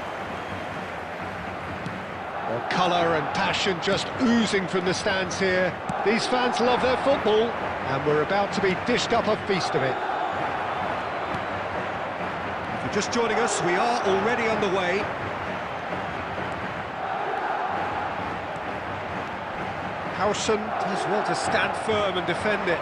Well, colour and passion just oozing from the stands here. These fans love their football, and we're about to be dished up a feast of it. If you're just joining us, we are already on the way. Howson does well to stand firm and defend it.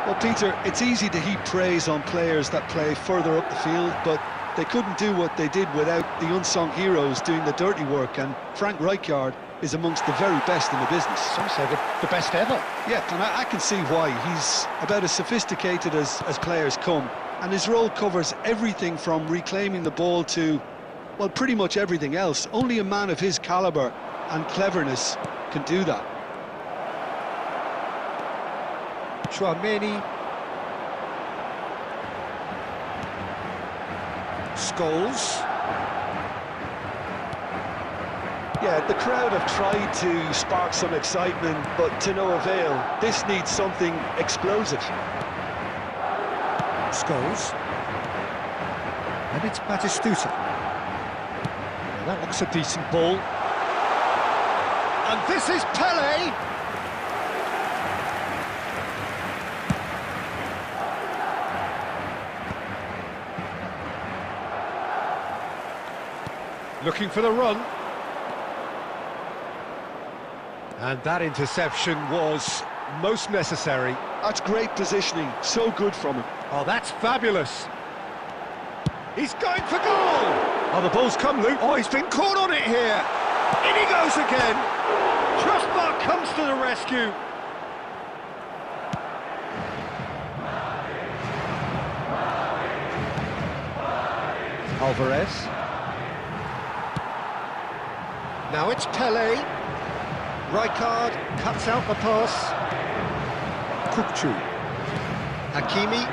Well, Peter, it's easy to heap praise on players that play further up the field, but they couldn't do what they did without the unsung heroes doing the dirty work, and Frank Rijkaard is amongst the very best in the business. Some say the best ever. Yeah, and I can see why. He's about as sophisticated as players come, and his role covers everything from reclaiming the ball to, well, pretty much everything else. Only a man of his calibre and cleverness can do that. Chouameni. Scholes. Yeah, the crowd have tried to spark some excitement, but to no avail. This needs something explosive. Scholes. And it's Batistuta. Well, that looks a decent ball. And this is Pele. Looking for the run. And that interception was most necessary. That's great positioning, so good from him. Oh, that's fabulous. He's going for goal! Oh, the ball's come loose. Oh, he's been caught on it here. In he goes again. Crossbar comes to the rescue. Alvarez. Now it's Pele. Rijkaard cuts out the pass. Kukçu. Hakimi.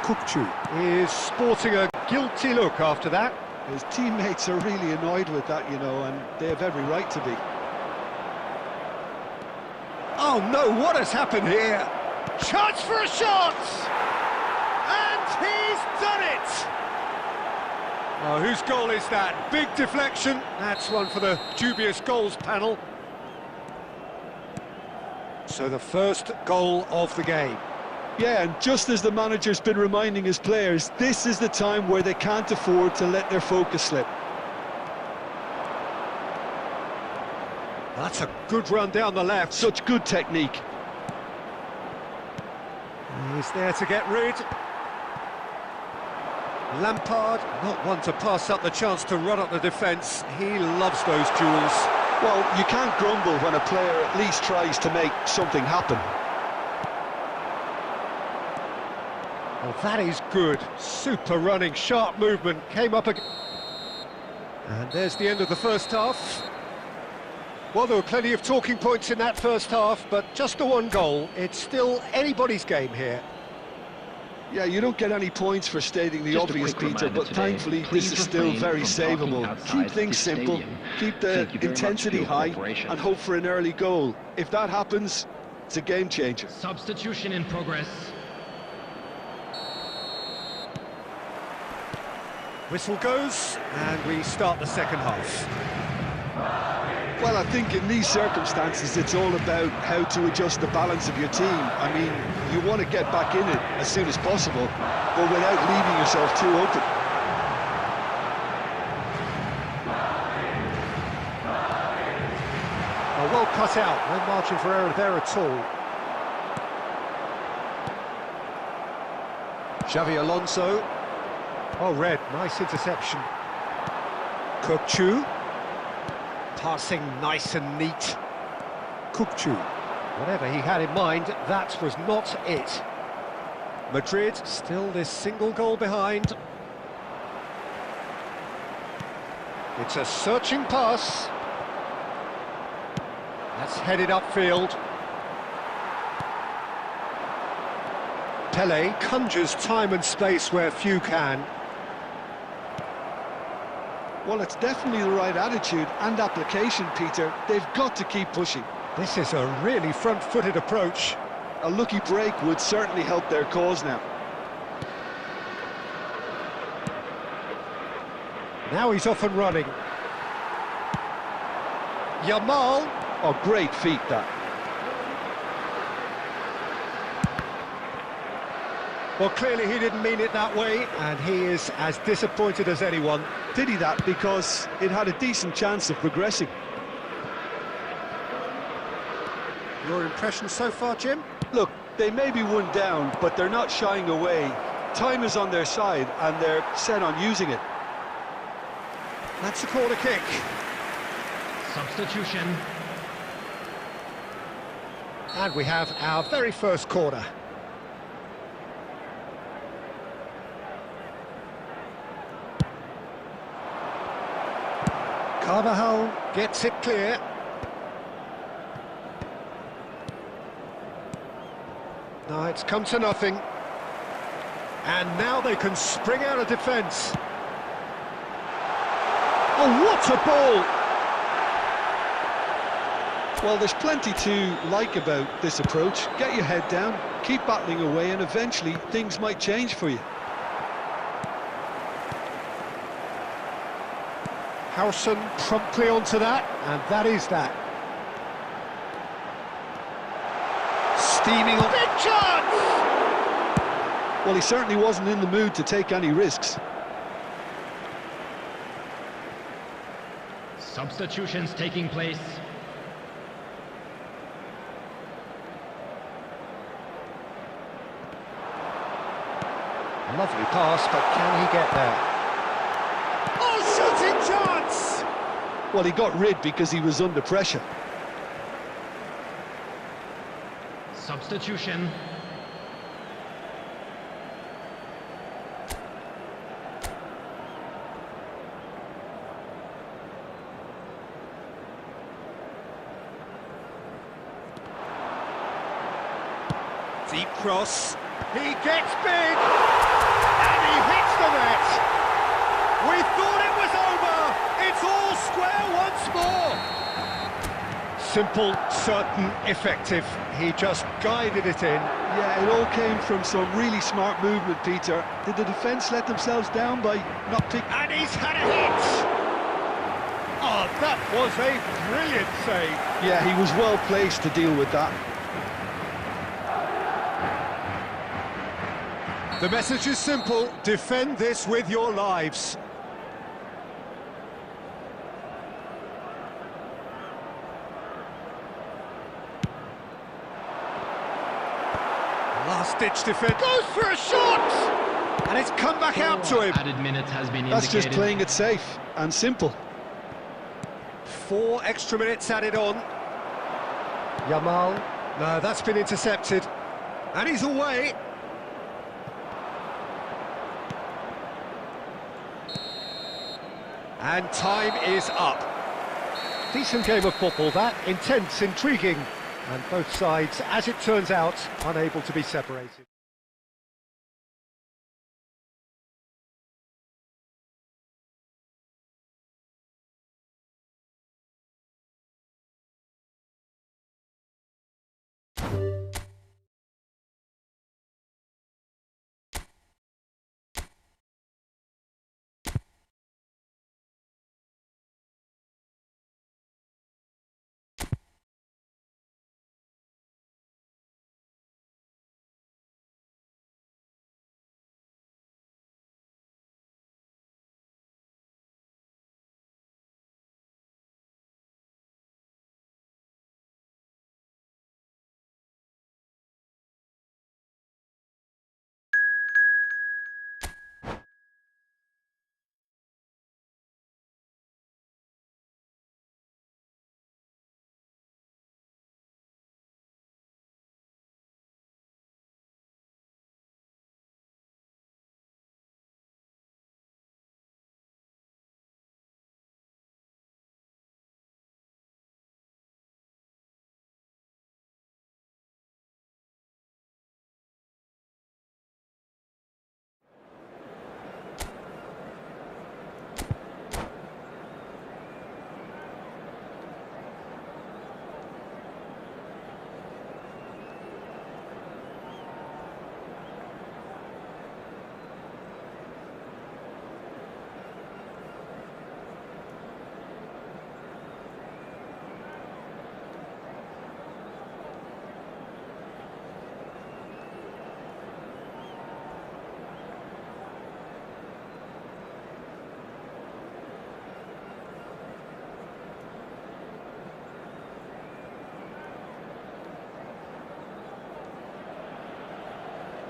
Kukçu is sporting a guilty look after that. His teammates are really annoyed with that, you know, and they have every right to be. Oh no, what has happened here? Chance for a shot! And he's done it! Oh, whose goal is that? Big deflection. That's one for the dubious goals panel. So the first goal of the game. Yeah, and just as the manager's been reminding his players, this is the time where they can't afford to let their focus slip. That's a good run down the left. Such good technique. He's there to get rid. Lampard, not one to pass up the chance to run up the defence. He loves those duels. Well, you can't grumble when a player at least tries to make something happen. Well, that is good. Super running, sharp movement. Came up again. And there's the end of the first half. Well, there were plenty of talking points in that first half, but just the one goal. It's still anybody's game here. Yeah, you don't get any points for stating the obvious, Peter, but thankfully this is still very savable. Keep things simple, keep the intensity high, and hope for an early goal. If that happens, it's a game changer. Substitution in progress. Whistle goes, and we start the second half. Well, I think in these circumstances it's all about how to adjust the balance of your team. I mean, you want to get back in it as soon as possible, but without leaving yourself too open. Oh, well cut out, no margin for error there at all. Xavi Alonso. Oh, red, nice interception. Kukçu. Passing nice and neat. Kukçu. Whatever he had in mind, that was not it. Madrid still this single goal behind. It's a searching pass. That's headed upfield. Pelé conjures time and space where few can. Well, it's definitely the right attitude and application, Peter. They've got to keep pushing. This is a really front-footed approach. A lucky break would certainly help their cause now. Now he's off and running. Yamal. Oh, great feat, that. Well, clearly he didn't mean it that way, and he is as disappointed as anyone. Pity that, because it had a decent chance of progressing. Your impression so far, Jim? Look, they may be one down, but they're not shying away. Time is on their side, and they're set on using it. That's a corner kick. Substitution. And we have our very first corner. Carvajal gets it clear. No, it's come to nothing. And now they can spring out of defence. Oh, what a ball! Well, there's plenty to like about this approach. Get your head down, keep battling away, and eventually things might change for you. Harrison promptly onto that, and that is that. Steaming on. Big chance! Well, he certainly wasn't in the mood to take any risks. Substitutions taking place. Lovely pass, but can he get there? Oh, shooting chance! Well, he got rid because he was under pressure. Substitution. Deep cross. He gets big! And he hits the net! We thought it was over! It's all square once more! Simple, certain, effective. He just guided it in. Yeah, it all came from some really smart movement, Peter. Did the defence let themselves down by not picking? And he's had a hit! Oh, that was a brilliant save. Yeah, he was well placed to deal with that. The message is simple: defend this with your lives. Last-ditch defense, goes for a shot! And it's come back out to him. Added minutes has been That's indicated. just playing it safe and simple. 4 extra minutes added on. Yamal. No, that's been intercepted. And he's away. And time is up. Decent game of football, that. Intense, intriguing. And both sides, as it turns out, unable to be separated.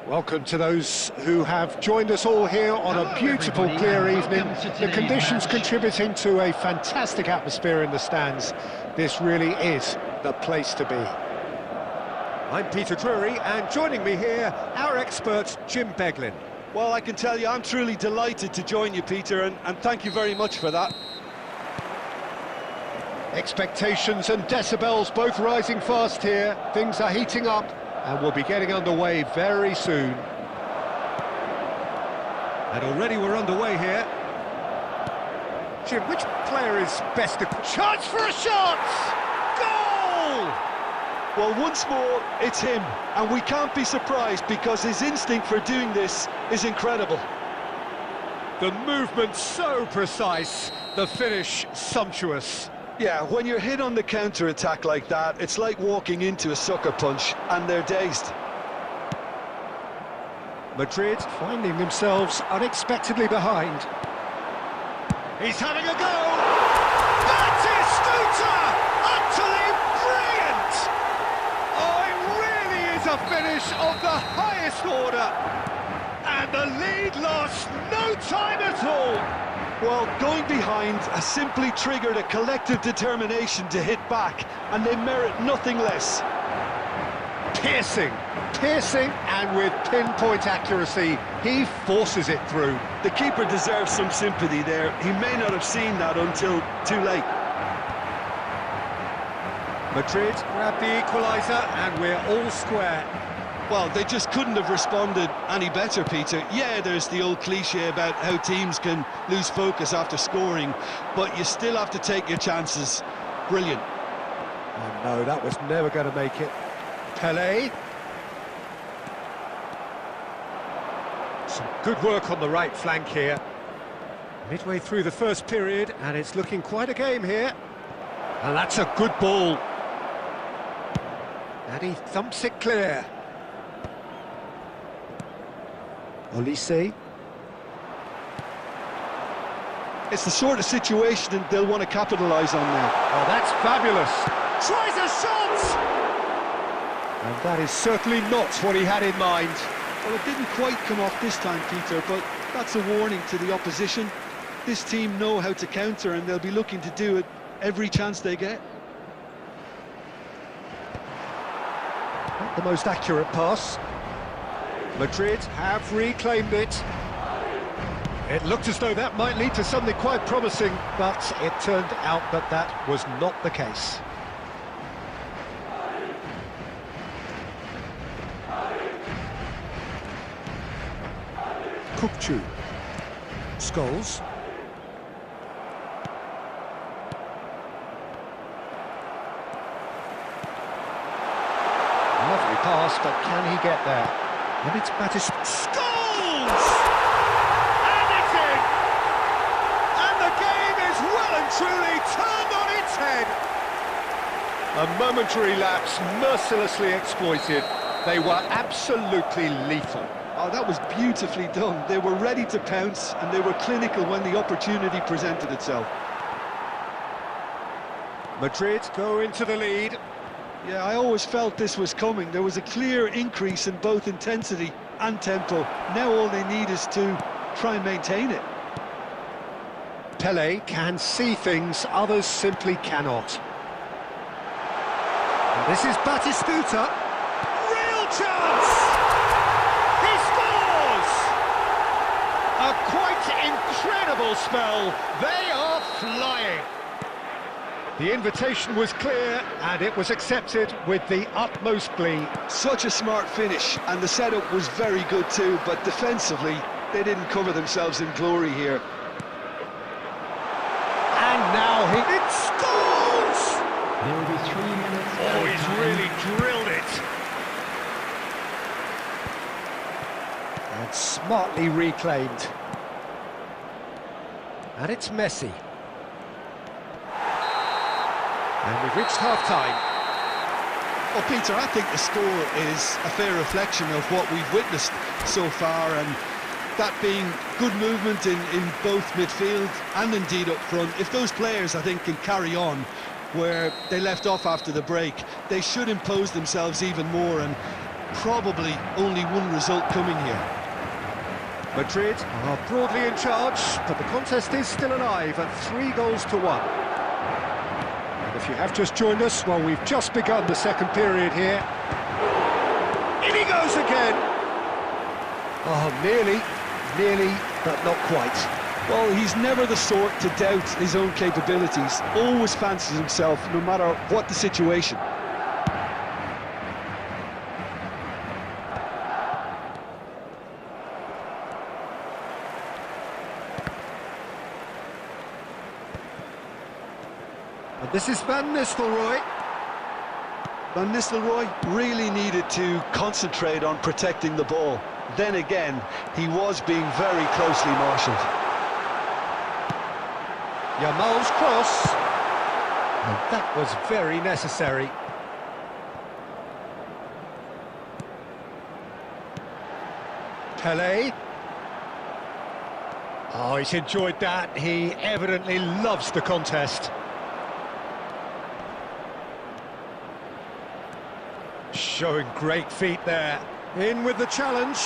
Welcome to those who have joined us all here on a beautiful, clear evening. The conditions contributing to a fantastic atmosphere in the stands. This really is the place to be. I'm Peter Drury, and joining me here, our expert, Jim Beglin. Well, I can tell you, I'm truly delighted to join you, Peter, and thank you very much for that. Expectations and decibels both rising fast here. Things are heating up, and we'll be getting underway very soon. And already we're underway here. Jim, which player is best equipped? Chance for a shot! Goal! Well, once more, it's him, and we can't be surprised because his instinct for doing this is incredible. The movement so precise, the finish sumptuous. Yeah, when you're hit on the counter-attack like that, it's like walking into a sucker punch, and they're dazed. Madrid finding themselves unexpectedly behind. He's having a go! Batistuta! Utterly brilliant! Oh, it really is a finish of the highest order! And the lead lost no time at all! Well, going behind has simply triggered a collective determination to hit back, and they merit nothing less. Piercing, and with pinpoint accuracy, he forces it through. The keeper deserves some sympathy there. He may not have seen that until too late. Madrid grab the equaliser, and we're all square. Well, they just couldn't have responded any better, Peter. Yeah, there's the old cliche about how teams can lose focus after scoring, but you still have to take your chances. Brilliant. Oh no, that was never going to make it. Pelé. Some good work on the right flank here. Midway through the first period, and it's looking quite a game here. And that's a good ball. And he thumps it clear. Olise. It's the sort of situation that they'll want to capitalise on now. Oh, that's fabulous. Tries a shot! And that is certainly not what he had in mind. Well, it didn't quite come off this time, Peter, but that's a warning to the opposition. This team know how to counter, and they'll be looking to do it every chance they get. Not the most accurate pass. Madrid have reclaimed it. It looked as though that might lead to something quite promising, but it turned out that that was not the case. Kukçu. Scholes. Lovely pass, but can he get there? And it's Battistuta. Scholes! And it's in! And the game is well and truly turned on its head. A momentary lapse mercilessly exploited. They were absolutely lethal. Oh, that was beautifully done. They were ready to pounce, and they were clinical when the opportunity presented itself. Madrid go into the lead. Yeah, I always felt this was coming. There was a clear increase in both intensity and tempo. Now all they need is to try and maintain it. Pelé can see things others simply cannot. And this is Battistuta. Real chance! He scores! A quite incredible spell. They are flying. The invitation was clear, and it was accepted with the utmost glee. Such a smart finish, and the setup was very good too, but defensively, they didn't cover themselves in glory here. And now it scores! There will be 3 minutes. Oh, he's really drilled it. And smartly reclaimed. And it's Messi. And we've reached half-time. Well, Peter, I think the score is a fair reflection of what we've witnessed so far, and that being good movement in both midfield and indeed up front. If those players, I think, can carry on where they left off after the break, they should impose themselves even more, and probably only one result coming here. Madrid are broadly in charge, but the contest is still alive at 3-1. If you have just joined us, well, we've just begun the second period here. In he goes again! Oh, nearly, but not quite. Well, he's never the sort to doubt his own capabilities. Always fancies himself, no matter what the situation. And this is Van Nistelrooy. Van Nistelrooy really needed to concentrate on protecting the ball. Then again, he was being very closely marshalled. Yamal's cross. And that was very necessary. Pelé. Oh, he's enjoyed that. He evidently loves the contest. Showing great feet there. In with the challenge.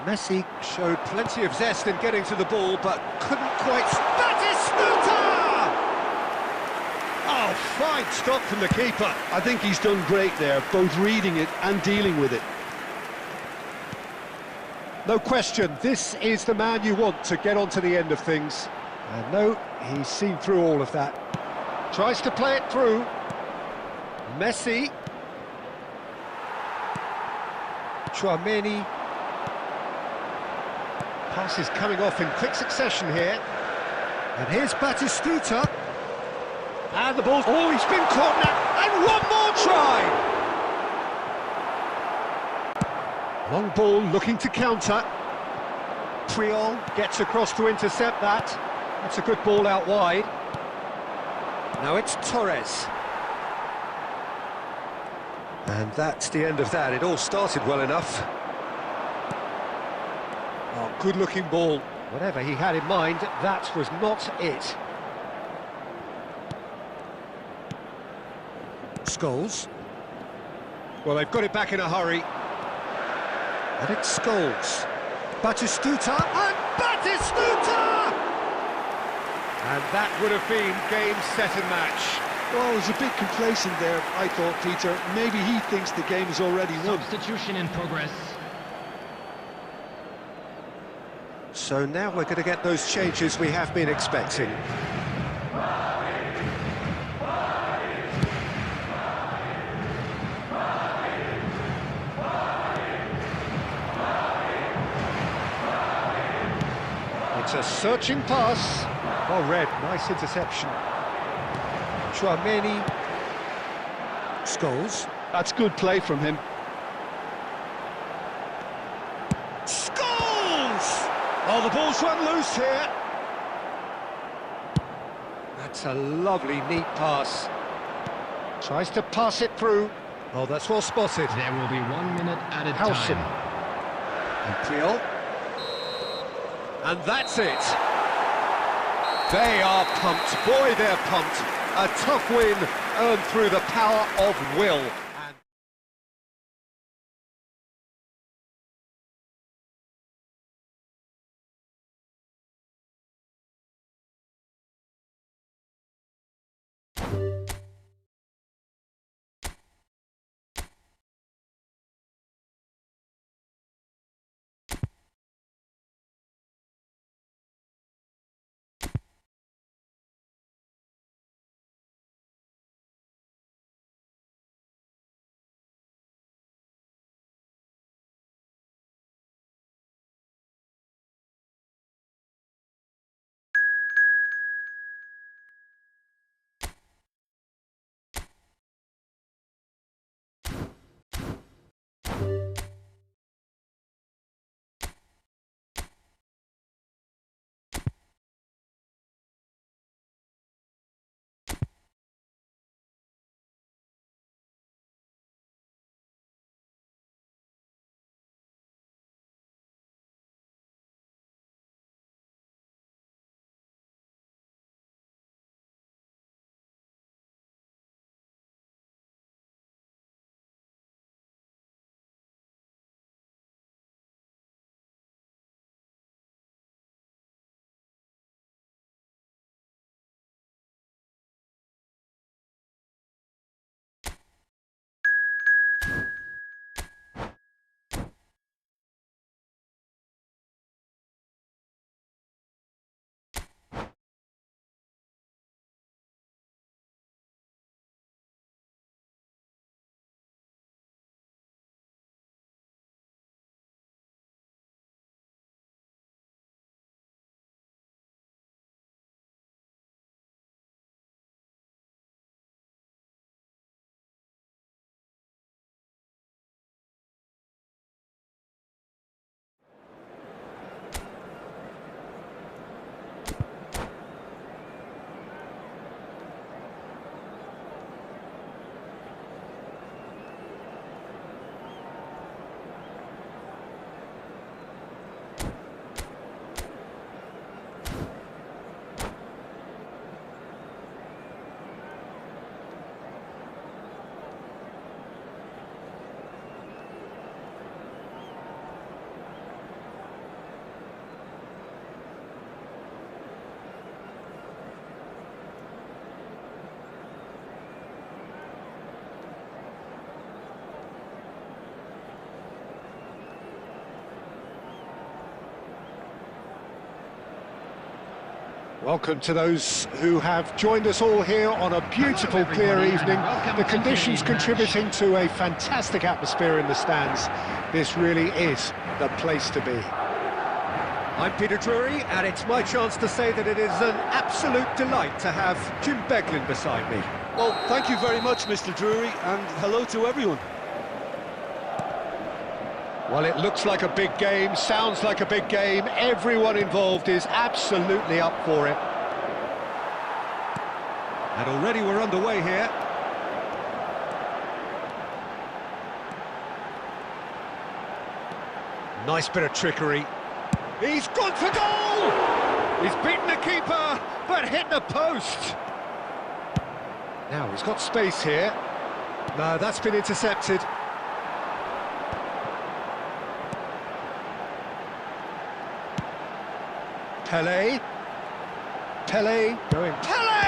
Messi showed plenty of zest in getting to the ball, but couldn't quite... Battistuta! Oh, fine stop from the keeper. I think he's done great there, both reading it and dealing with it. No question, this is the man you want to get on to the end of things. And no, he's seen through all of that. Tries to play it through. Messi. Tchouaméni. Passes coming off in quick succession here. And here's Battistuta. And the ball's... Oh, he's been caught now. And one more try! Long ball looking to counter. Triol gets across to intercept that. That's a good ball out wide. Now it's Torres. And that's the end of that. It all started well enough. Oh, good-looking ball. Whatever he had in mind, that was not it. Scholes. Well, they've got it back in a hurry. And it's Scholes. Batistuta, and Batistuta! And that would have been game, set and match. Well, he was a bit complacent there, I thought, Peter. Maybe he thinks the game is already won. Substitution in progress. So now we're going to get those changes we have been expecting. It's a searching pass. Oh, Red, nice interception. Chouameni. Scholes. That's good play from him. Scholes! Oh, the ball's run loose here. That's a lovely, neat pass. Tries to pass it through. Oh, that's well spotted. There will be 1 minute added Howson. time. And Triol. And that's it. They are pumped. Boy, they're pumped. A tough win earned through the power of will. Welcome to those who have joined us all here on a beautiful, clear evening. The conditions contributing to a fantastic atmosphere in the stands. This really is the place to be. I'm Peter Drury, and it's my chance to say that it is an absolute delight to have Jim Beglin beside me. Well, thank you very much, Mr. Drury, and hello to everyone. Well, it looks like a big game, sounds like a big game. Everyone involved is absolutely up for it. And already we're underway here. Nice bit of trickery. He's gone for goal! He's beaten the keeper, but hit the post. Now, he's got space here. No, that's been intercepted. Pelé. Pelé going. Pelé!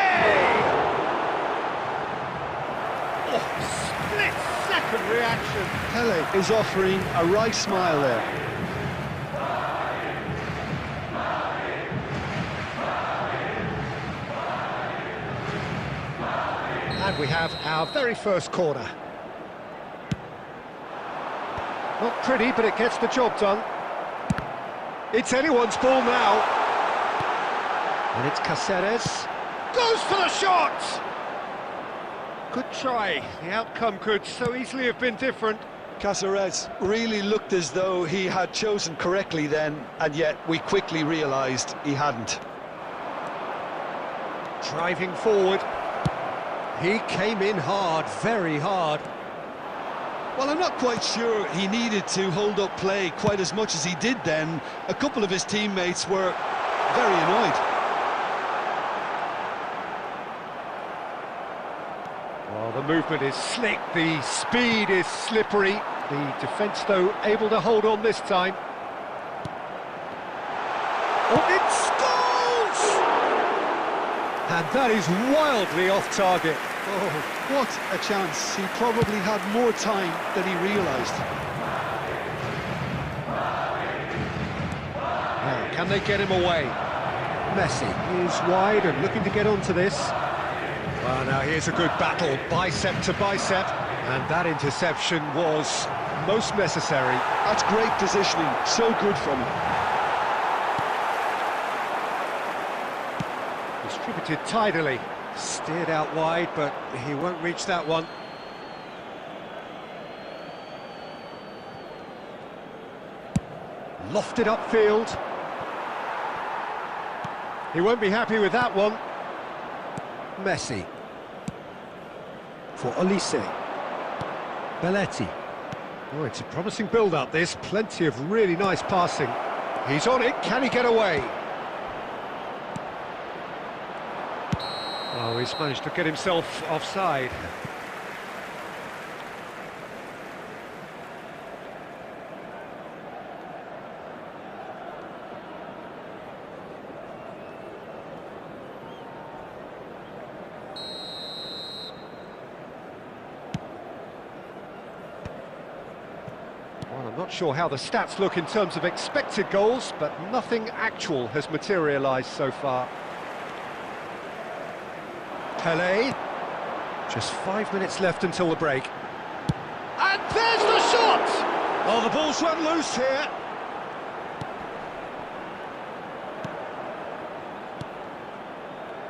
Oh, split-second reaction. Pelé is offering a right smile there. And we have our very first corner. Not pretty, but it gets the job done. It's anyone's ball now. And it's Cáceres. Goes for the shot! Good try. The outcome could so easily have been different. Cáceres really looked as though he had chosen correctly then, and yet we quickly realised he hadn't. Driving forward. He came in hard, very hard. Well, I'm not quite sure he needed to hold up play quite as much as he did then. A couple of his teammates were very annoyed. Well, the movement is slick, the speed is slippery. The defence, though, able to hold on this time. Oh, it scores! And that is wildly off target. Oh, what a chance. He probably had more time than he realised. Now, can they get him away? Messi is wide and looking to get onto this. Well, now here's a good battle, bicep to bicep, and that interception was most necessary. That's great positioning, so good from him. Distributed tidily, steered out wide, but he won't reach that one. Lofted upfield. He won't be happy with that one. Messi. For Olise. Belletti. Oh, it's a promising build-up, this. Plenty of really nice passing. He's on it, can he get away? Oh, he's managed to get himself offside. Well, I'm not sure how the stats look in terms of expected goals, but nothing actual has materialised so far. Pelé. Just 5 minutes left until the break. And there's the shot! Oh, the ball's run loose here.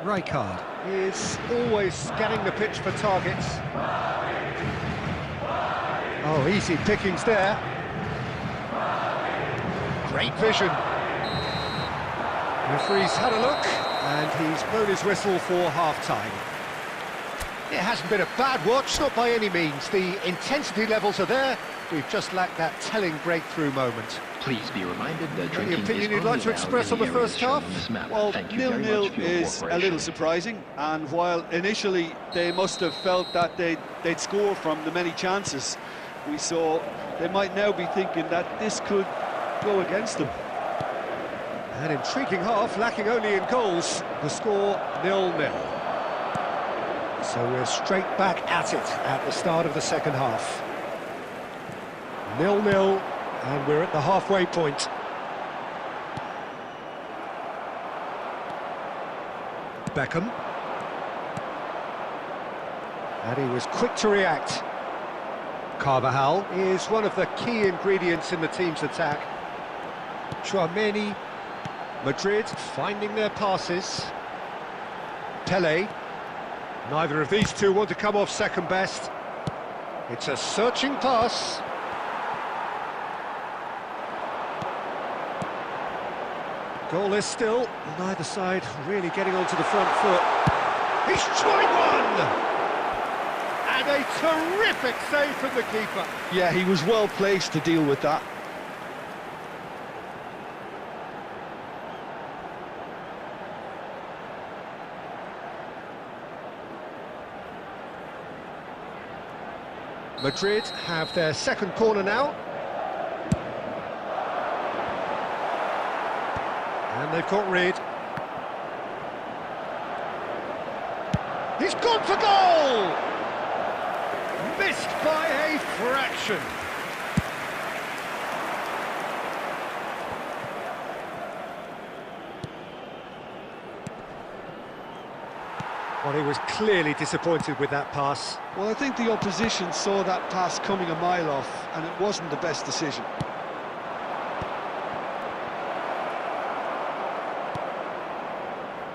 Rijkaard is always scanning the pitch for targets. Oh, easy pickings there. Great vision. Referee's had a look, and he's blown his whistle for half-time. It hasn't been a bad watch, not by any means. The intensity levels are there. We've just lacked that telling breakthrough moment. Please be reminded that Any drinking opinion is you'd like to only express on allowed the in the first area half? shown on this map. Well, Thank you very 0-0 much for your is a cooperation. little surprising, and while initially they must have felt that they'd score from the many chances we saw, they might now be thinking that this could go against them. An intriguing half, lacking only in goals. The score 0-0. So we're straight back at it at the start of the second half. 0-0, and we're at the halfway point. Beckham. And he was quick to react. Carvajal is one of the key ingredients in the team's attack. Chouameni Madrid finding their passes. Pele. Neither of these two want to come off second best. It's a searching pass. Goalless still, neither side really getting onto the front foot. He's tried one! And a terrific save from the keeper. Yeah, he was well placed to deal with that. Madrid have their second corner now. And they've caught Reed. He's gone for goal! Missed by a fraction. Well, he was clearly disappointed with that pass. Well, I think the opposition saw that pass coming a mile off, and it wasn't the best decision.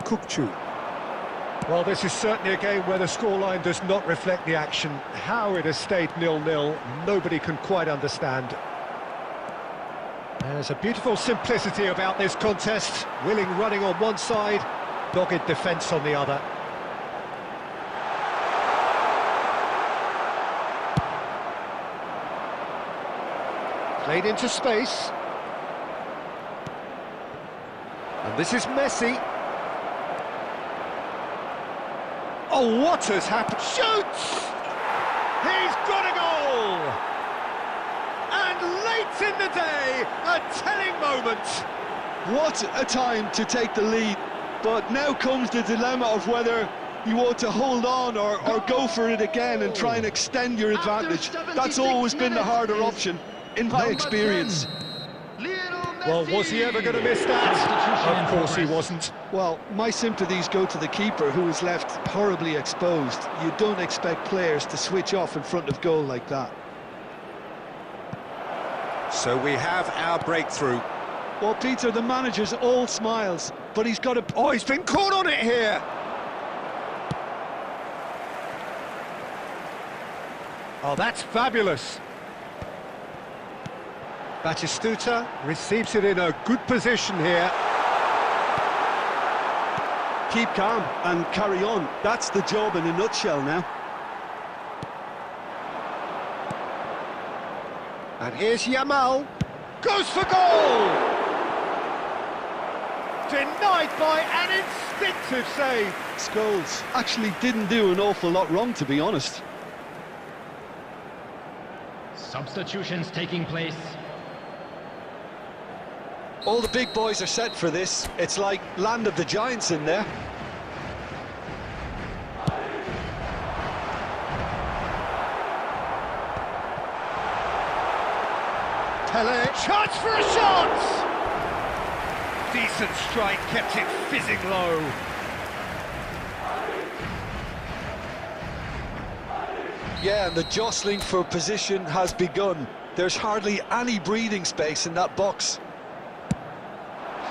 Kukçu. Well, this is certainly a game where the scoreline does not reflect the action. How it has stayed 0-0, nobody can quite understand. There's a beautiful simplicity about this contest. Willing running on one side, dogged defence on the other. Played into space. And this is Messi. Oh, what has happened? Shoots! He's got a goal! And late in the day, a telling moment. What a time to take the lead. But now comes the dilemma of whether you want to hold on or go for it again and try and extend your advantage. That's always been the harder option, in my experience. Well, was he ever going to miss that? Of course he wasn't. Well, my sympathies go to the keeper, who is left horribly exposed. You don't expect players to switch off in front of goal like that. So we have our breakthrough. Well, Peter, the manager's all smiles, but he's got to... Oh, he's been caught on it here! Oh, that's fabulous. Batistuta receives it in a good position here. Keep calm and carry on. That's the job in a nutshell now. And here's Yamal. Goes for goal! Denied by an instinctive save. Scholes actually didn't do an awful lot wrong, to be honest. Substitutions taking place. All the big boys are set for this. It's like Land of the Giants in there. Pele, chance for a shot! Decent strike, kept it fizzing low. Yeah, and the jostling for position has begun. There's hardly any breathing space in that box.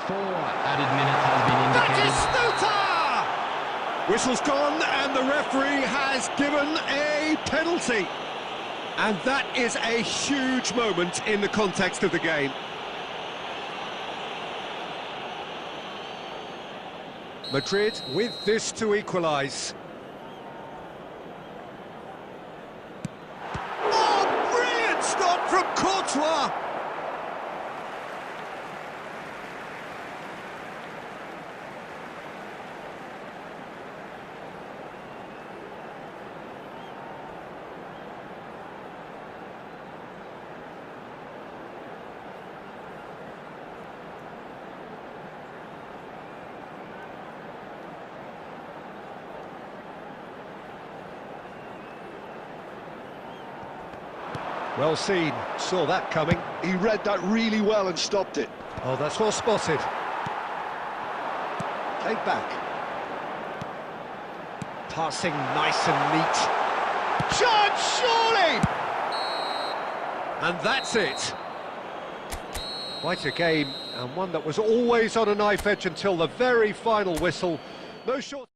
4 added minutes has been indicated. Batistuta! Whistle's gone and the referee has given a penalty. And that is a huge moment in the context of the game. Madrid with this to equalise. Oh, brilliant stop from Courtois! Well seen, saw that coming. He read that really well and stopped it. Oh, that's well spotted. Played back. Passing nice and neat. Chance, surely! And that's it. Quite a game, and one that was always on a knife edge until the very final whistle. No short...